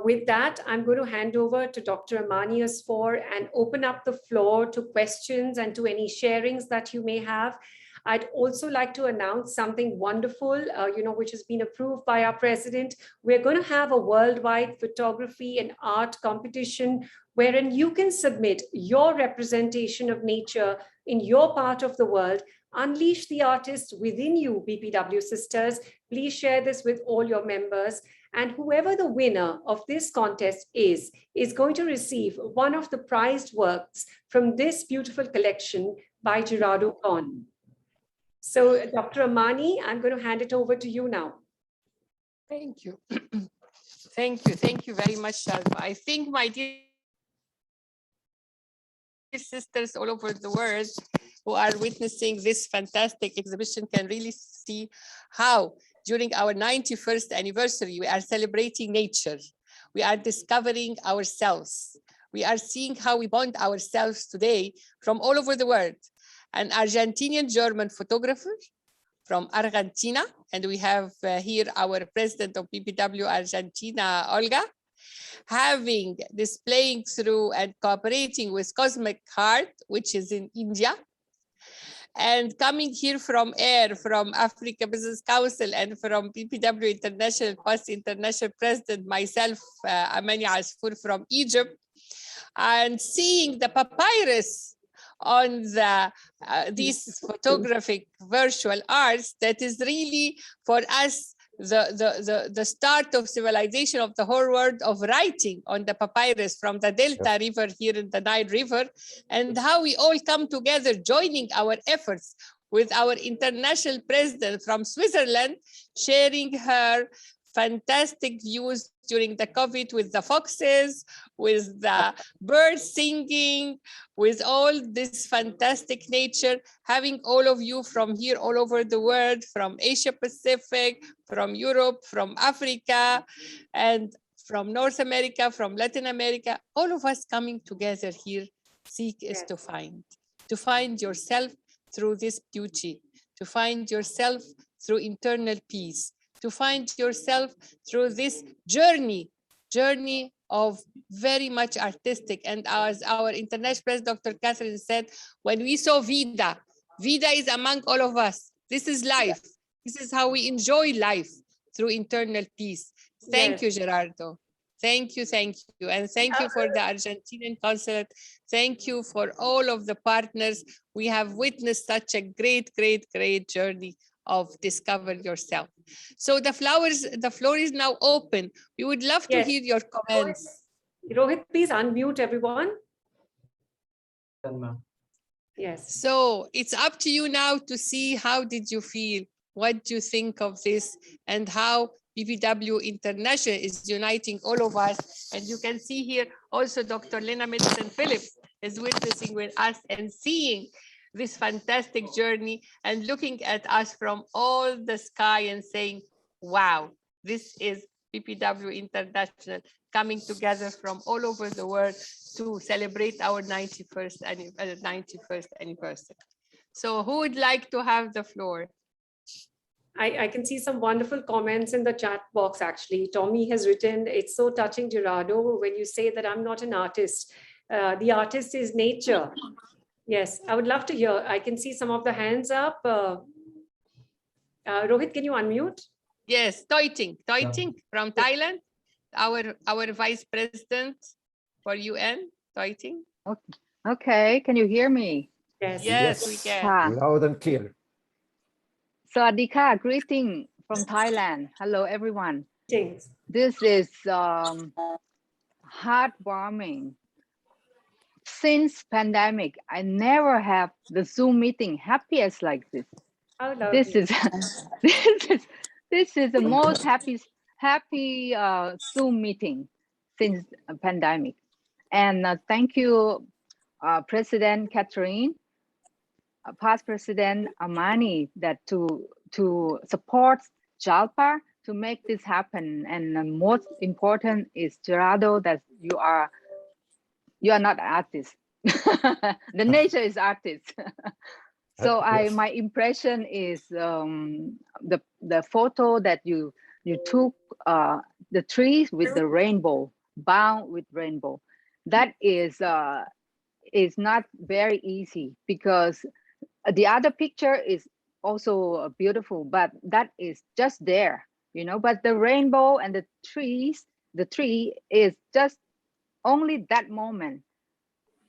Speaker 3: With that, I'm going to hand over to Dr. Amani Asfour and open up the floor to questions and to any sharings that you may have. I'd also like to announce something wonderful, which has been approved by our president. We're going to have a worldwide photography and art competition wherein you can submit your representation of nature in your part of the world. Unleash the artist within you, BPW Sisters. Please share this with all your members. And whoever the winner of this contest is going to receive one of the prized works from this beautiful collection by Gerardo Korn. So, Dr. Amani, I'm going to hand it over to you now.
Speaker 2: Thank you. Thank you very much, Sharma. I think, my dear sisters all over the world who are witnessing this fantastic exhibition can really see how during our 91st anniversary, we are celebrating nature. We are discovering ourselves. We are seeing how we bond ourselves today from all over the world. An Argentinian-German photographer from Argentina, and we have here our president of BPW Argentina, Olga, displaying through and cooperating with Cosmic Heart, which is in India, and coming here from from Africa Business Council and from BPW International, past international president, myself, Amani Asfour from Egypt, and seeing the papyrus on these photographic virtual arts that is really for us the start of civilization of the whole world, of writing on the papyrus from the Delta River here in the Nile River, and how we all come together, joining our efforts with our international president from Switzerland, sharing her fantastic views during the COVID with the foxes, with the birds singing, with all this fantastic nature, having all of you from here all over the world, from Asia Pacific, from Europe, from Africa, and from North America, from Latin America, all of us coming together here. Seek is to find yourself through this beauty, to find yourself through internal peace, to find yourself through this journey of very much artistic. And as our international president, Dr. Catherine said, when we saw Vida is among all of us. This is life. This is how we enjoy life, through internal peace. Thank you, Gerardo. Thank you. And thank you for the Argentinian Consulate. Thank you for all of the partners. We have witnessed such a great journey of discover yourself. So the floor is now open. We would love to hear your comments.
Speaker 3: Rohit, please unmute everyone. Yes.
Speaker 2: So it's up to you now to see, how did you feel? What do you think of this? And how BPW International is uniting all of us. And you can see here also Dr. Lena Medicine Phillips is witnessing with us and seeing this fantastic journey and looking at us from all the sky and saying, wow, this is BPW International coming together from all over the world to celebrate our 91st anniversary. So who would like to have the floor?
Speaker 3: I can see some wonderful comments in the chat box, actually. Tommy has written, it's so touching, Gerardo, when you say that I'm not an artist. The artist is nature. Yes, I would love to hear. I can see some of the hands up. Rohit, can you unmute?
Speaker 2: Yes, Toiting from Thailand, our Vice President for UN, Toiting.
Speaker 10: Okay, can you hear me?
Speaker 2: Yes, we can.
Speaker 4: Loud and clear.
Speaker 10: Sawadika, greeting from Thailand. Hello, everyone.
Speaker 3: Thanks.
Speaker 10: This is heartwarming. Since pandemic, I never have the Zoom meeting happiest like this. This is this is the most happy Zoom meeting since pandemic. And thank you, President Catherine, past President Amani, that to support JALPA to make this happen. And the most important is Gerardo, that you are not artist. The nature is artist. So
Speaker 4: Yes.
Speaker 10: my impression is the photo that you took, the trees with the rainbow, bound with rainbow. That is not very easy, because the other picture is also beautiful, but that is just there, you know. But the rainbow and the tree is just only that moment.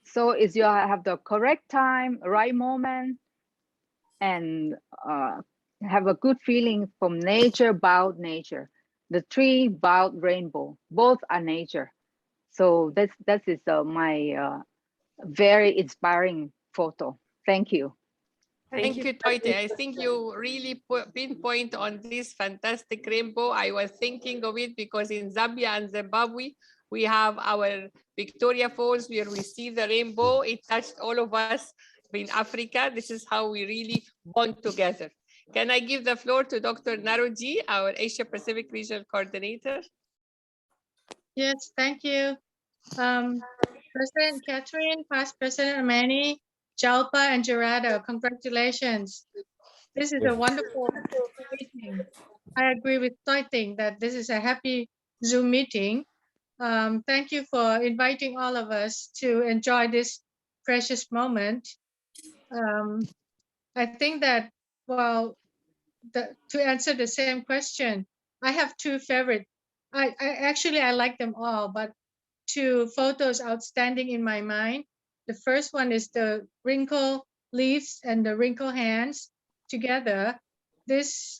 Speaker 10: So is you have the correct time, right moment, and have a good feeling from nature, about nature. The tree, about rainbow, both are nature. So that is my very inspiring photo. Thank you.
Speaker 2: Thank you, Toite. I think you really pinpoint on this fantastic rainbow. I was thinking of it because in Zambia and Zimbabwe, we have our Victoria Falls where we see the rainbow. It touched all of us in Africa. This is how we really bond together. Can I give the floor to Dr. Naroji, our Asia Pacific Regional Coordinator?
Speaker 11: Yes, thank you. President Catherine, past President Amani, Jalpa, and Gerardo, congratulations. This is a wonderful meeting. I agree with Toiting that this is a happy Zoom meeting. Thank you for inviting all of us to enjoy this precious moment. I think that, well, to answer the same question, I have two favorite. I actually like them all, but two photos outstanding in my mind. The first one is the wrinkle leaves and the wrinkle hands together. This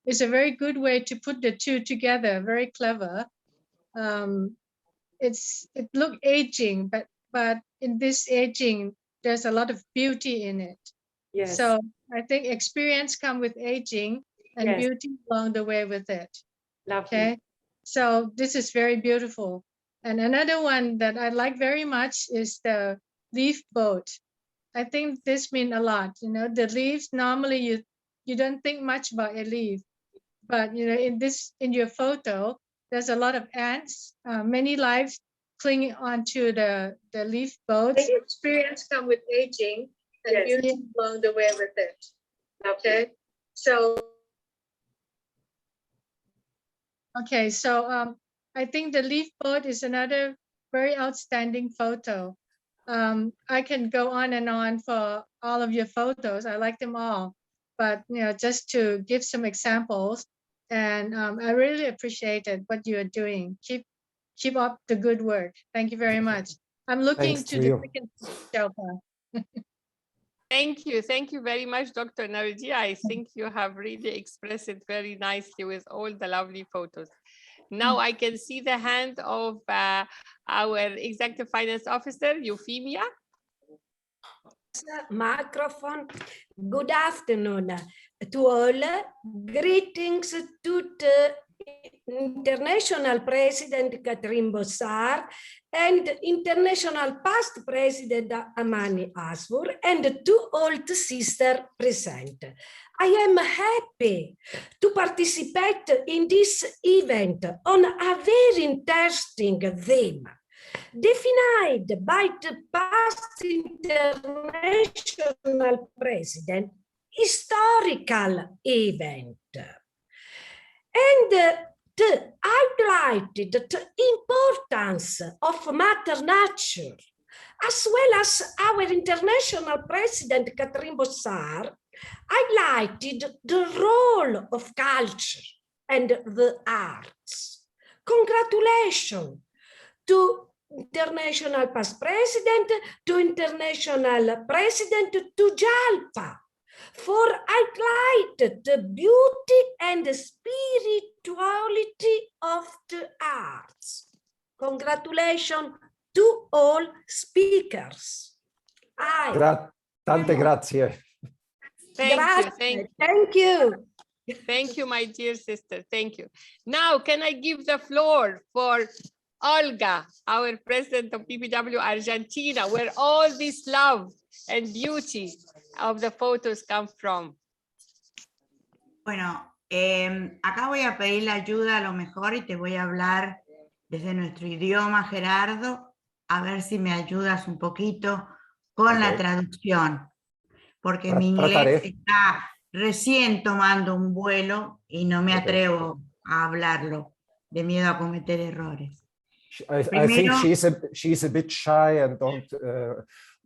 Speaker 11: is a very good way to put the two together, very clever. It look aging, but in this aging, there's a lot of beauty in it.
Speaker 3: Yes.
Speaker 11: So I think experience come with aging and
Speaker 3: Yes.
Speaker 11: beauty along the way with it.
Speaker 3: Lovely.
Speaker 11: Okay, so this is very beautiful. And another one that I like very much is the leaf boat. I think this means a lot. You know, the leaves, normally you don't think much about a leaf, but you know, in your photo, there's a lot of ants, many lives clinging onto the leaf boats. Experience come with aging and
Speaker 3: Yes.
Speaker 11: beauty along the way with it. Okay, so I think the leaf boat is another very outstanding photo. I can go on and on for all of your photos. I like them all, but you know, just to give some examples, and I really appreciated what you are doing. Keep up the good work. Thank you very much. I'm looking
Speaker 4: Thanks
Speaker 11: to
Speaker 4: to
Speaker 11: the
Speaker 4: you.
Speaker 11: second Jalpa.
Speaker 2: Thank you very much, Dr. Naroji. I think you have really expressed it very nicely with all the lovely photos. Now I can see the hand of our Executive Finance Officer, Euphemia.
Speaker 12: Microphone. Good afternoon to all. Greetings to the International President Catherine Bossard and International Past President Amani Asfur, and two old sisters present. I am happy to participate in this event on a very interesting theme, defined by the past international president, historical event. And the highlighted the importance of Mother Nature, as well as our international president, Catherine Bossard, highlighted the role of culture and the arts. Congratulations to International Past President, to International President, to JALPA, for highlighting the beauty and the spirituality of the arts. Congratulations to all speakers.
Speaker 4: Tante grazie.
Speaker 12: Thank you.
Speaker 2: Thank you, my dear sister. Thank you. Now, can I give the floor for Olga, our president of BPW Argentina, where all this love and beauty of the photos come from?
Speaker 13: Bueno, acá voy a pedir la ayuda a lo mejor y te voy a hablar desde nuestro idioma, Gerardo, a ver si me ayudas un poquito con la traducción, porque mi inglés está recién tomando un vuelo y no me atrevo a hablarlo, de miedo a cometer errores.
Speaker 4: I think she's a bit shy and don't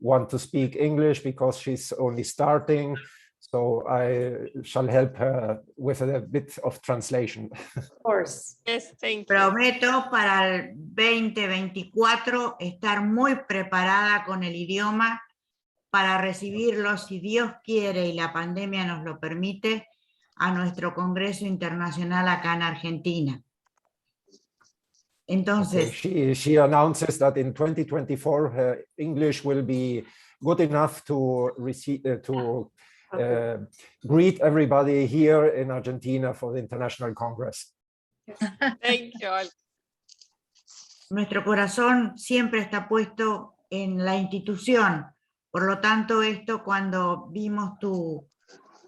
Speaker 4: want to speak English because she's only starting. So I shall help her with a bit of translation.
Speaker 3: Of course.
Speaker 2: Yes, thank you.
Speaker 13: Prometo para el 2024 estar muy preparada con el idioma para recibirlo, si Dios quiere y la pandemia nos lo permite, a nuestro Congreso Internacional acá en Argentina. Entonces,
Speaker 4: she announces that in 2024 her English will be good enough to receive greet everybody here in Argentina for the International Congress.
Speaker 2: Thank you all.
Speaker 13: Nuestro corazón siempre está puesto en la institución. Por lo tanto, esto cuando vimos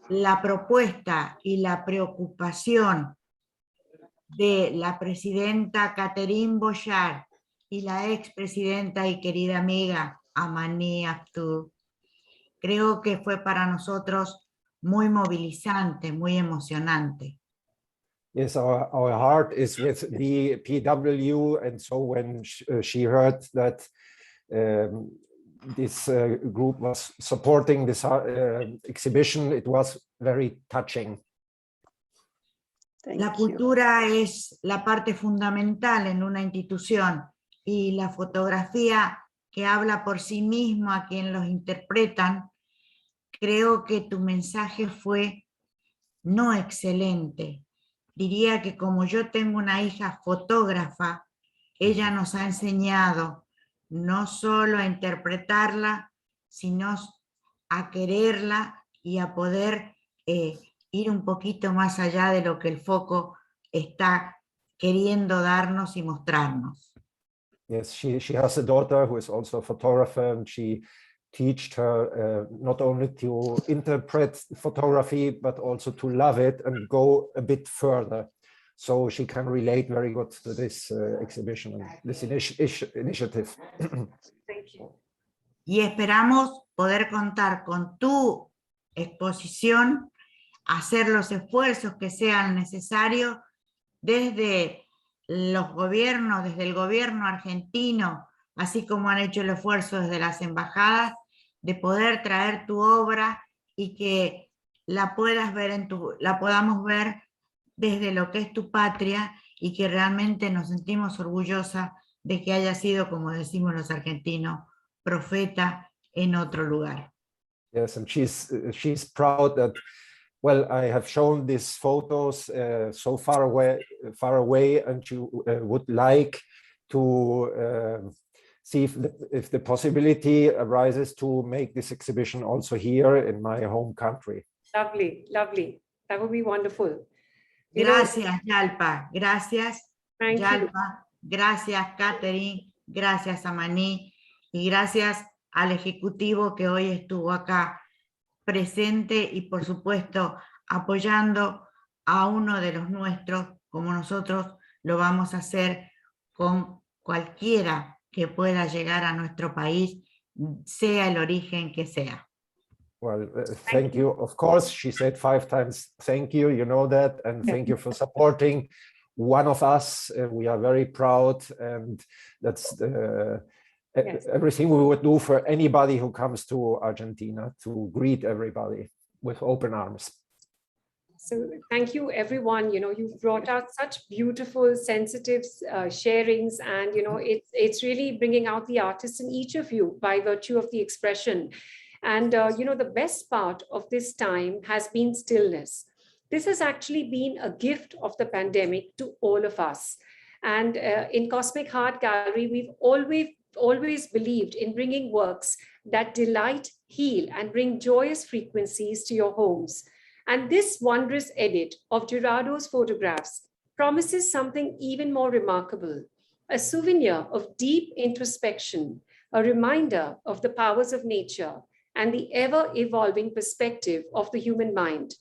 Speaker 13: la propuesta y la preocupación de la presidenta Catherine Bossard y la expresidenta y querida amiga Amani Asfur, creo que fue para nosotros muy movilizante, muy emocionante.
Speaker 4: Yes, our heart is with the BPW, and so when she heard that this group was supporting this exhibition, it was very touching.
Speaker 13: La cultura es la parte fundamental en una institución y la fotografía que habla por sí mismo a quien los interpretan. Creo que tu mensaje fue no excelente. Diría que como yo tengo una hija fotógrafa, ella nos ha enseñado no solo a interpretarla, sino a quererla y a poder ir un poquito más allá de lo que el foco está queriendo darnos y mostrarnos.
Speaker 4: Yes, she has a daughter who is also a photographer, and she taught her not only to interpret photography, but also to love it and go a bit further. So she can relate very good to this exhibition and this initiative.
Speaker 13: Thank you. Y esperamos poder contar con tu exposición, hacer los esfuerzos que sean necesarios desde los gobiernos, desde el gobierno argentino, así como han hecho el esfuerzo desde las embajadas, de poder traer tu obra y que la puedas ver la podamos ver desde lo que es tu patria y que realmente nos sentimos orgullosas de que haya sido, como decimos los argentinos, profeta en otro lugar.
Speaker 4: Yes, and she's proud that, well, I have shown these photos so far away, and she would like to see if the possibility arises to make this exhibition also here in my home country.
Speaker 3: Lovely, lovely. That would be wonderful.
Speaker 13: Gracias, Yalpa. Gracias,
Speaker 3: Thank
Speaker 13: Yalpa. Gracias, Catherine. Gracias, Amaní, y gracias al Ejecutivo que hoy estuvo acá presente y, por supuesto, apoyando a uno de los nuestros, como nosotros lo vamos a hacer con cualquiera que pueda llegar a nuestro país, sea el origen que sea.
Speaker 4: Well, thank you. Of course, she said 5 times, thank you, you know that, and thank you for supporting one of us. We are very proud, and that's everything we would do for anybody who comes to Argentina, to greet everybody with open arms.
Speaker 3: So thank you, everyone. You know, you've brought out such beautiful, sensitive sharings, and you know, it's really bringing out the artist in each of you by virtue of the expression. And you know, the best part of this time has been stillness. This has actually been a gift of the pandemic to all of us. And in Cosmic Heart Gallery, we've always believed in bringing works that delight, heal, and bring joyous frequencies to your homes. And this wondrous edit of Gerardo's photographs promises something even more remarkable, a souvenir of deep introspection, a reminder of the powers of nature and the ever-evolving perspective of the human mind.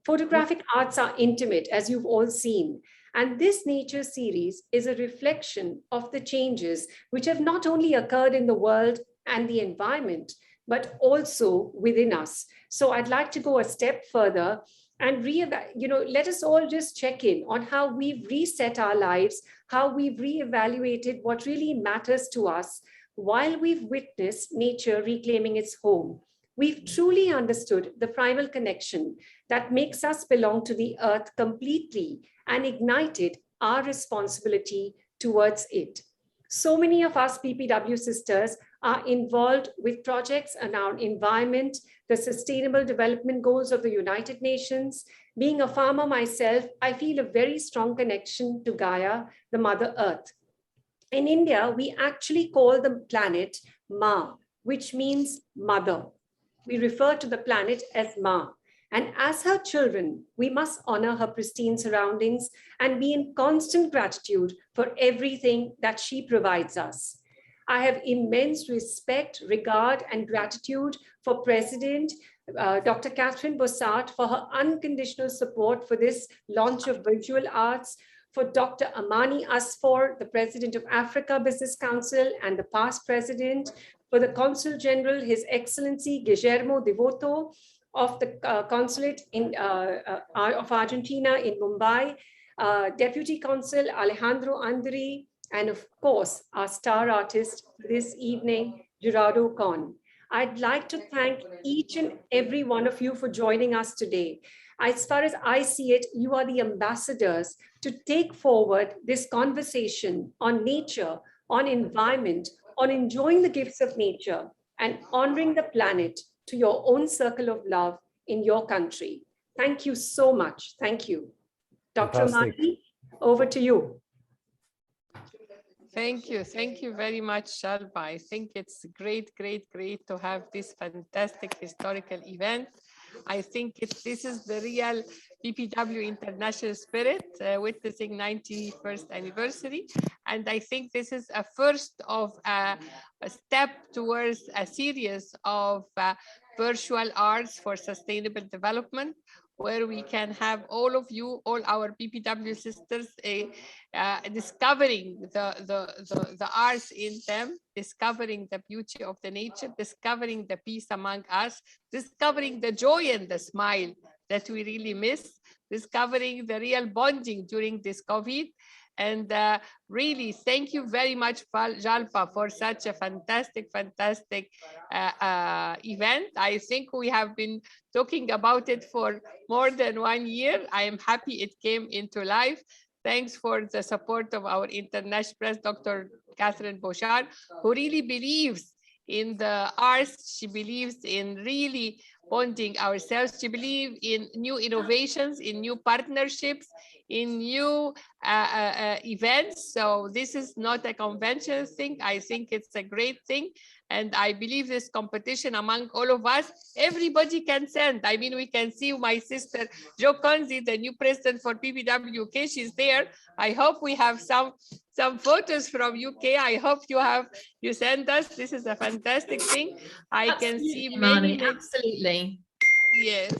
Speaker 3: Photographic arts are intimate, as you've all seen, and this nature series is a reflection of the changes which have not only occurred in the world and the environment, but also within us. So I'd like to go a step further and let us all just check in on how we've reset our lives, how we've reevaluated what really matters to us while we've witnessed nature reclaiming its home. We've truly understood the primal connection that makes us belong to the earth completely and ignited our responsibility towards it. So many of us BPW sisters are involved with projects around environment, the Sustainable Development Goals of the United Nations. Being a farmer myself, I feel a very strong connection to Gaia, the Mother Earth. In India, we actually call the planet Ma, which means mother. We refer to the planet as Ma. And as her children, we must honor her pristine surroundings and be in constant gratitude for everything that she provides us. I have immense respect, regard, and gratitude for President Dr. Catherine Bossart for her unconditional support for this launch of visual arts, for Dr. Amani Asfour, the President of Africa Business Council and the past president, for the Consul General, His Excellency Guillermo Devoto of the Consulate of Argentina in Mumbai, Deputy Consul Alejandro Andri, and of course, our star artist this evening, Gerardo Korn. I'd like to thank each and every one of you for joining us today. As far as I see it, you are the ambassadors to take forward this conversation on nature, on environment, on enjoying the gifts of nature and honoring the planet to your own circle of love in your country. Thank you so much. Thank you. Dr. Maki, over to you.
Speaker 2: Thank you. Thank you very much, Shalpa. I think it's great to have this fantastic historical event. I think this is the real BPW International spirit, witnessing 91st anniversary. And I think this is a first of a step towards a series of virtual arts for sustainable development, where we can have all of you, all our BPW sisters, discovering the arts in them, discovering the beauty of the nature, discovering the peace among us, discovering the joy and the smile that we really miss, discovering the real bonding during this COVID. And really, thank you very much, Jalpa, for such a fantastic event. I think we have been talking about it for more than 1 year. I am happy it came into life. Thanks for the support of our international press, Dr. Catherine Bossart, who really believes in the arts. She believes in really bonding ourselves. She believes in new innovations, in new partnerships, in new events. So this is not a conventional thing. I think it's a great thing. And I believe this competition among all of us, everybody can send. I mean, we can see my sister, Jo Konzi, the new president for BPW UK, she's there. I hope we have some photos from UK. I hope you send us. This is a fantastic thing. I can see many.
Speaker 14: Absolutely.
Speaker 2: Yes.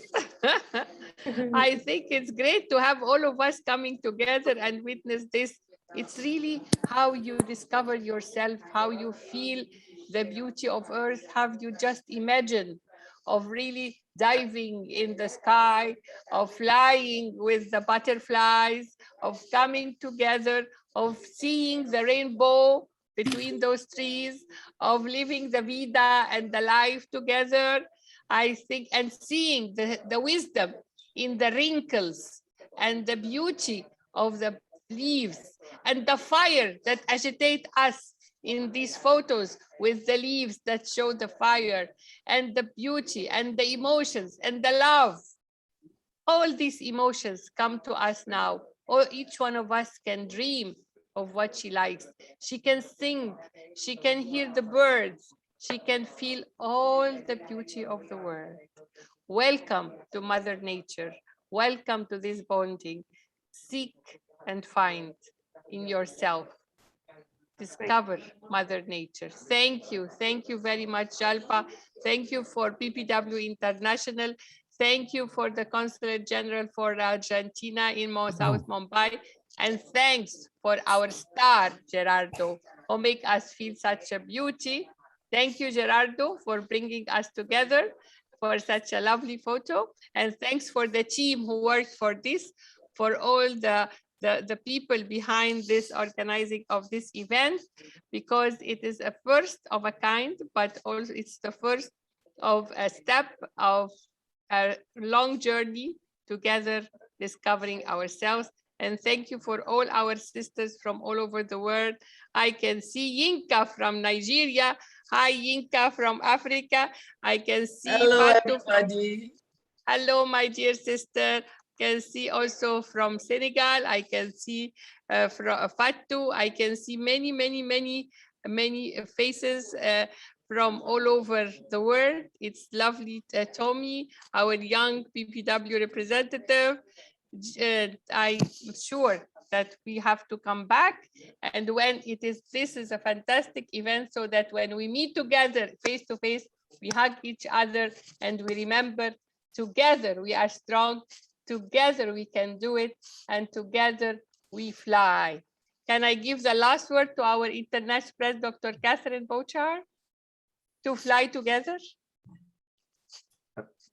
Speaker 2: I think it's great to have all of us coming together and witness this. It's really how you discover yourself, how you feel the beauty of Earth, how you just imagine of really diving in the sky, of flying with the butterflies, of coming together, of seeing the rainbow between those trees, of living the vida and the life together. I think, and seeing the wisdom in the wrinkles and the beauty of the leaves and the fire that agitate us in these photos with the leaves that show the fire and the beauty and the emotions and the love. All these emotions come to us now. Or each one of us can dream of what she likes. She can sing, she can hear the birds, she can feel all the beauty of the world. Welcome to Mother Nature. Welcome to this bonding. Seek and find in yourself. Discover Mother Nature. Thank you. Thank you very much, Jalpa. Thank you for BPW International. Thank you for the Consulate General for Argentina in South Mumbai. And thanks for our star, Gerardo, who make us feel such a beauty. Thank you, Gerardo, for bringing us together for such a lovely photo. And thanks for the team who worked for this, for all the people behind this organizing of this event, because it is a first of a kind, but also it's the first of a step of a long journey together, discovering ourselves. And thank you for all our sisters from all over the world. I can see Yinka from Nigeria. Hi, Yinka from Africa. I can see
Speaker 14: Hello,
Speaker 2: Fatou
Speaker 14: everybody.
Speaker 2: Hello, my dear sister. Can see also from Senegal. I can see from Fatou. I can see many faces from all over the world. It's lovely, Tommy, our young BPW representative. I'm sure that we have to come back, and when this is a fantastic event, so that when we meet together face to face, we hug each other and we remember together we are strong, together we can do it, and together we fly. Can I give the last word to our international president, Dr. Catherine Bouchard, to fly together?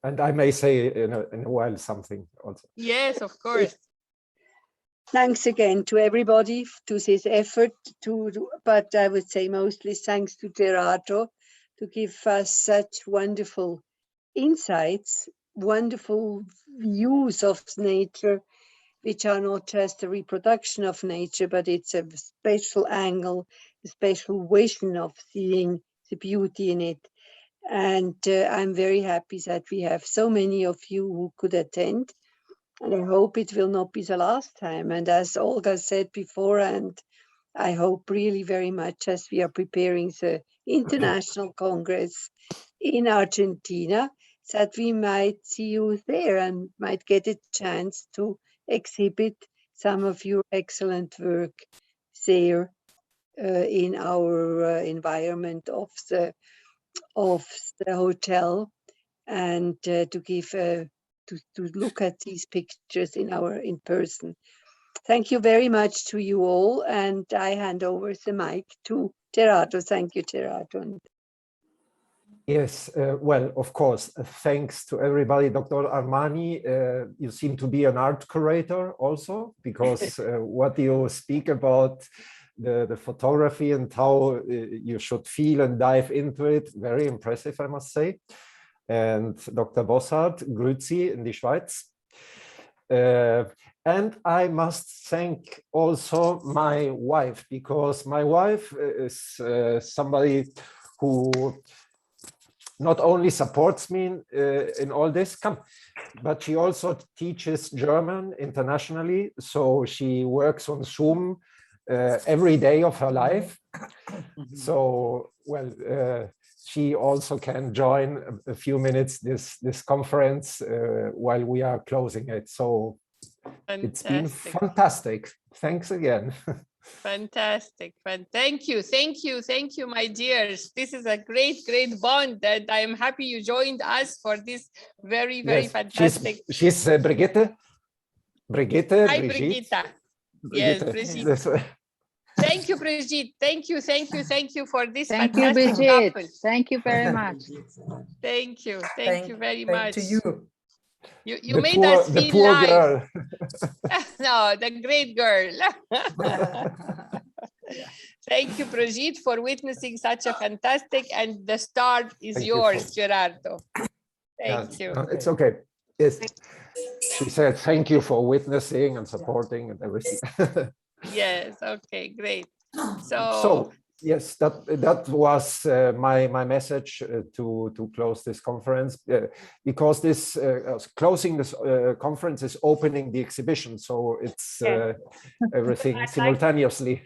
Speaker 4: And I may say in a while something also.
Speaker 2: Yes, of course.
Speaker 1: Thanks again to everybody to this effort, but I would say mostly thanks to Gerardo to give us such wonderful insights, wonderful views of nature, which are not just a reproduction of nature, but it's a special angle, a special vision of seeing the beauty in it. And I'm very happy that we have so many of you who could attend. And I hope it will not be the last time. And as Olga said before, and I hope really very much as we are preparing the International Congress in Argentina, that we might see you there and might get a chance to exhibit some of your excellent work there in our environment of the hotel, and to give to look at these pictures in person. Thank you very much to you all, and I hand over the mic to Gerardo. Thank you, Gerardo.
Speaker 4: Yes, well, of course, thanks to everybody. Dr. Armani, you seem to be an art curator also, because what you speak about the photography and how you should feel and dive into it, very impressive, I must say. And Dr. Bossard, grüezi in die Schweiz. And I must thank also my wife, because my wife is somebody who not only supports me in all this, but she also teaches German internationally. So she works on Zoom every day of her life. So, well, she also can join a few minutes this conference while we are closing it. So it's been fantastic. Thanks again.
Speaker 2: Fantastic. Thank you, my dears. This is a great bond, and I am happy you joined us for this very fantastic.
Speaker 4: She's Brigitte.
Speaker 2: Hi, Brigitte. Yes, Brigitte. Thank you, Brigitte. Thank you for this fantastic couple.
Speaker 10: Thank you very much.
Speaker 2: Thank you very much.
Speaker 6: To you.
Speaker 2: You made us feel
Speaker 4: poor
Speaker 2: live.
Speaker 4: girl.
Speaker 2: No, the great girl. Thank you, Brigitte, for witnessing such a fantastic, and the star is yours, Gerardo. Thank you.
Speaker 4: It's okay. Yes. She said, thank you for witnessing and supporting and everything.
Speaker 2: Yes, okay, great.
Speaker 4: So yes, that was my message to close this conference, because this closing this conference is opening the exhibition, so it's everything simultaneously.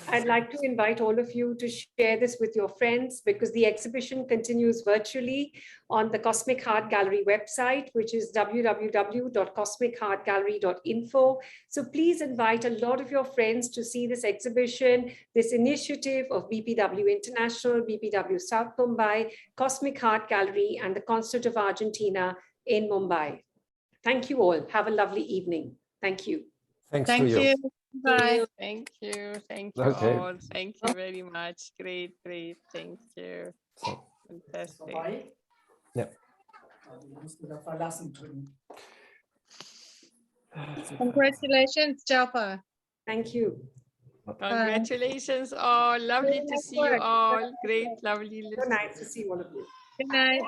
Speaker 3: I'd like to invite all of you to share this with your friends, because the exhibition continues virtually on the Cosmic Heart Gallery website, which is www.cosmicheartgallery.info. So please invite a lot of your friends to see this exhibition, this initiative of BPW International, BPW South Mumbai, Cosmic Heart Gallery, and the Consulate of Argentina in Mumbai. Thank you all. Have a lovely evening. Thank you.
Speaker 4: Thanks to you.
Speaker 11: Bye.
Speaker 2: Thank you
Speaker 4: Okay.
Speaker 2: all. Thank you very much. Great. Thank you. Fantastic.
Speaker 4: Yeah.
Speaker 11: Congratulations, Jalpa.
Speaker 3: Thank you.
Speaker 2: Congratulations all. Lovely to see you all. Great, lovely.
Speaker 3: So nice to see all of you.
Speaker 11: Good night.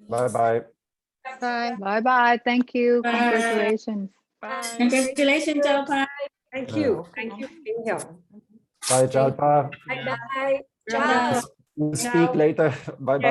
Speaker 4: Bye-bye.
Speaker 11: Bye.
Speaker 10: Bye-bye. Thank you.
Speaker 11: Bye.
Speaker 10: Congratulations.
Speaker 2: Bye.
Speaker 12: Congratulations, Jalpa.
Speaker 3: Thank you. Thank you for being here.
Speaker 4: Bye, Jalpa.
Speaker 3: Bye-bye. Ciao.
Speaker 4: We'll speak later. Bye-bye.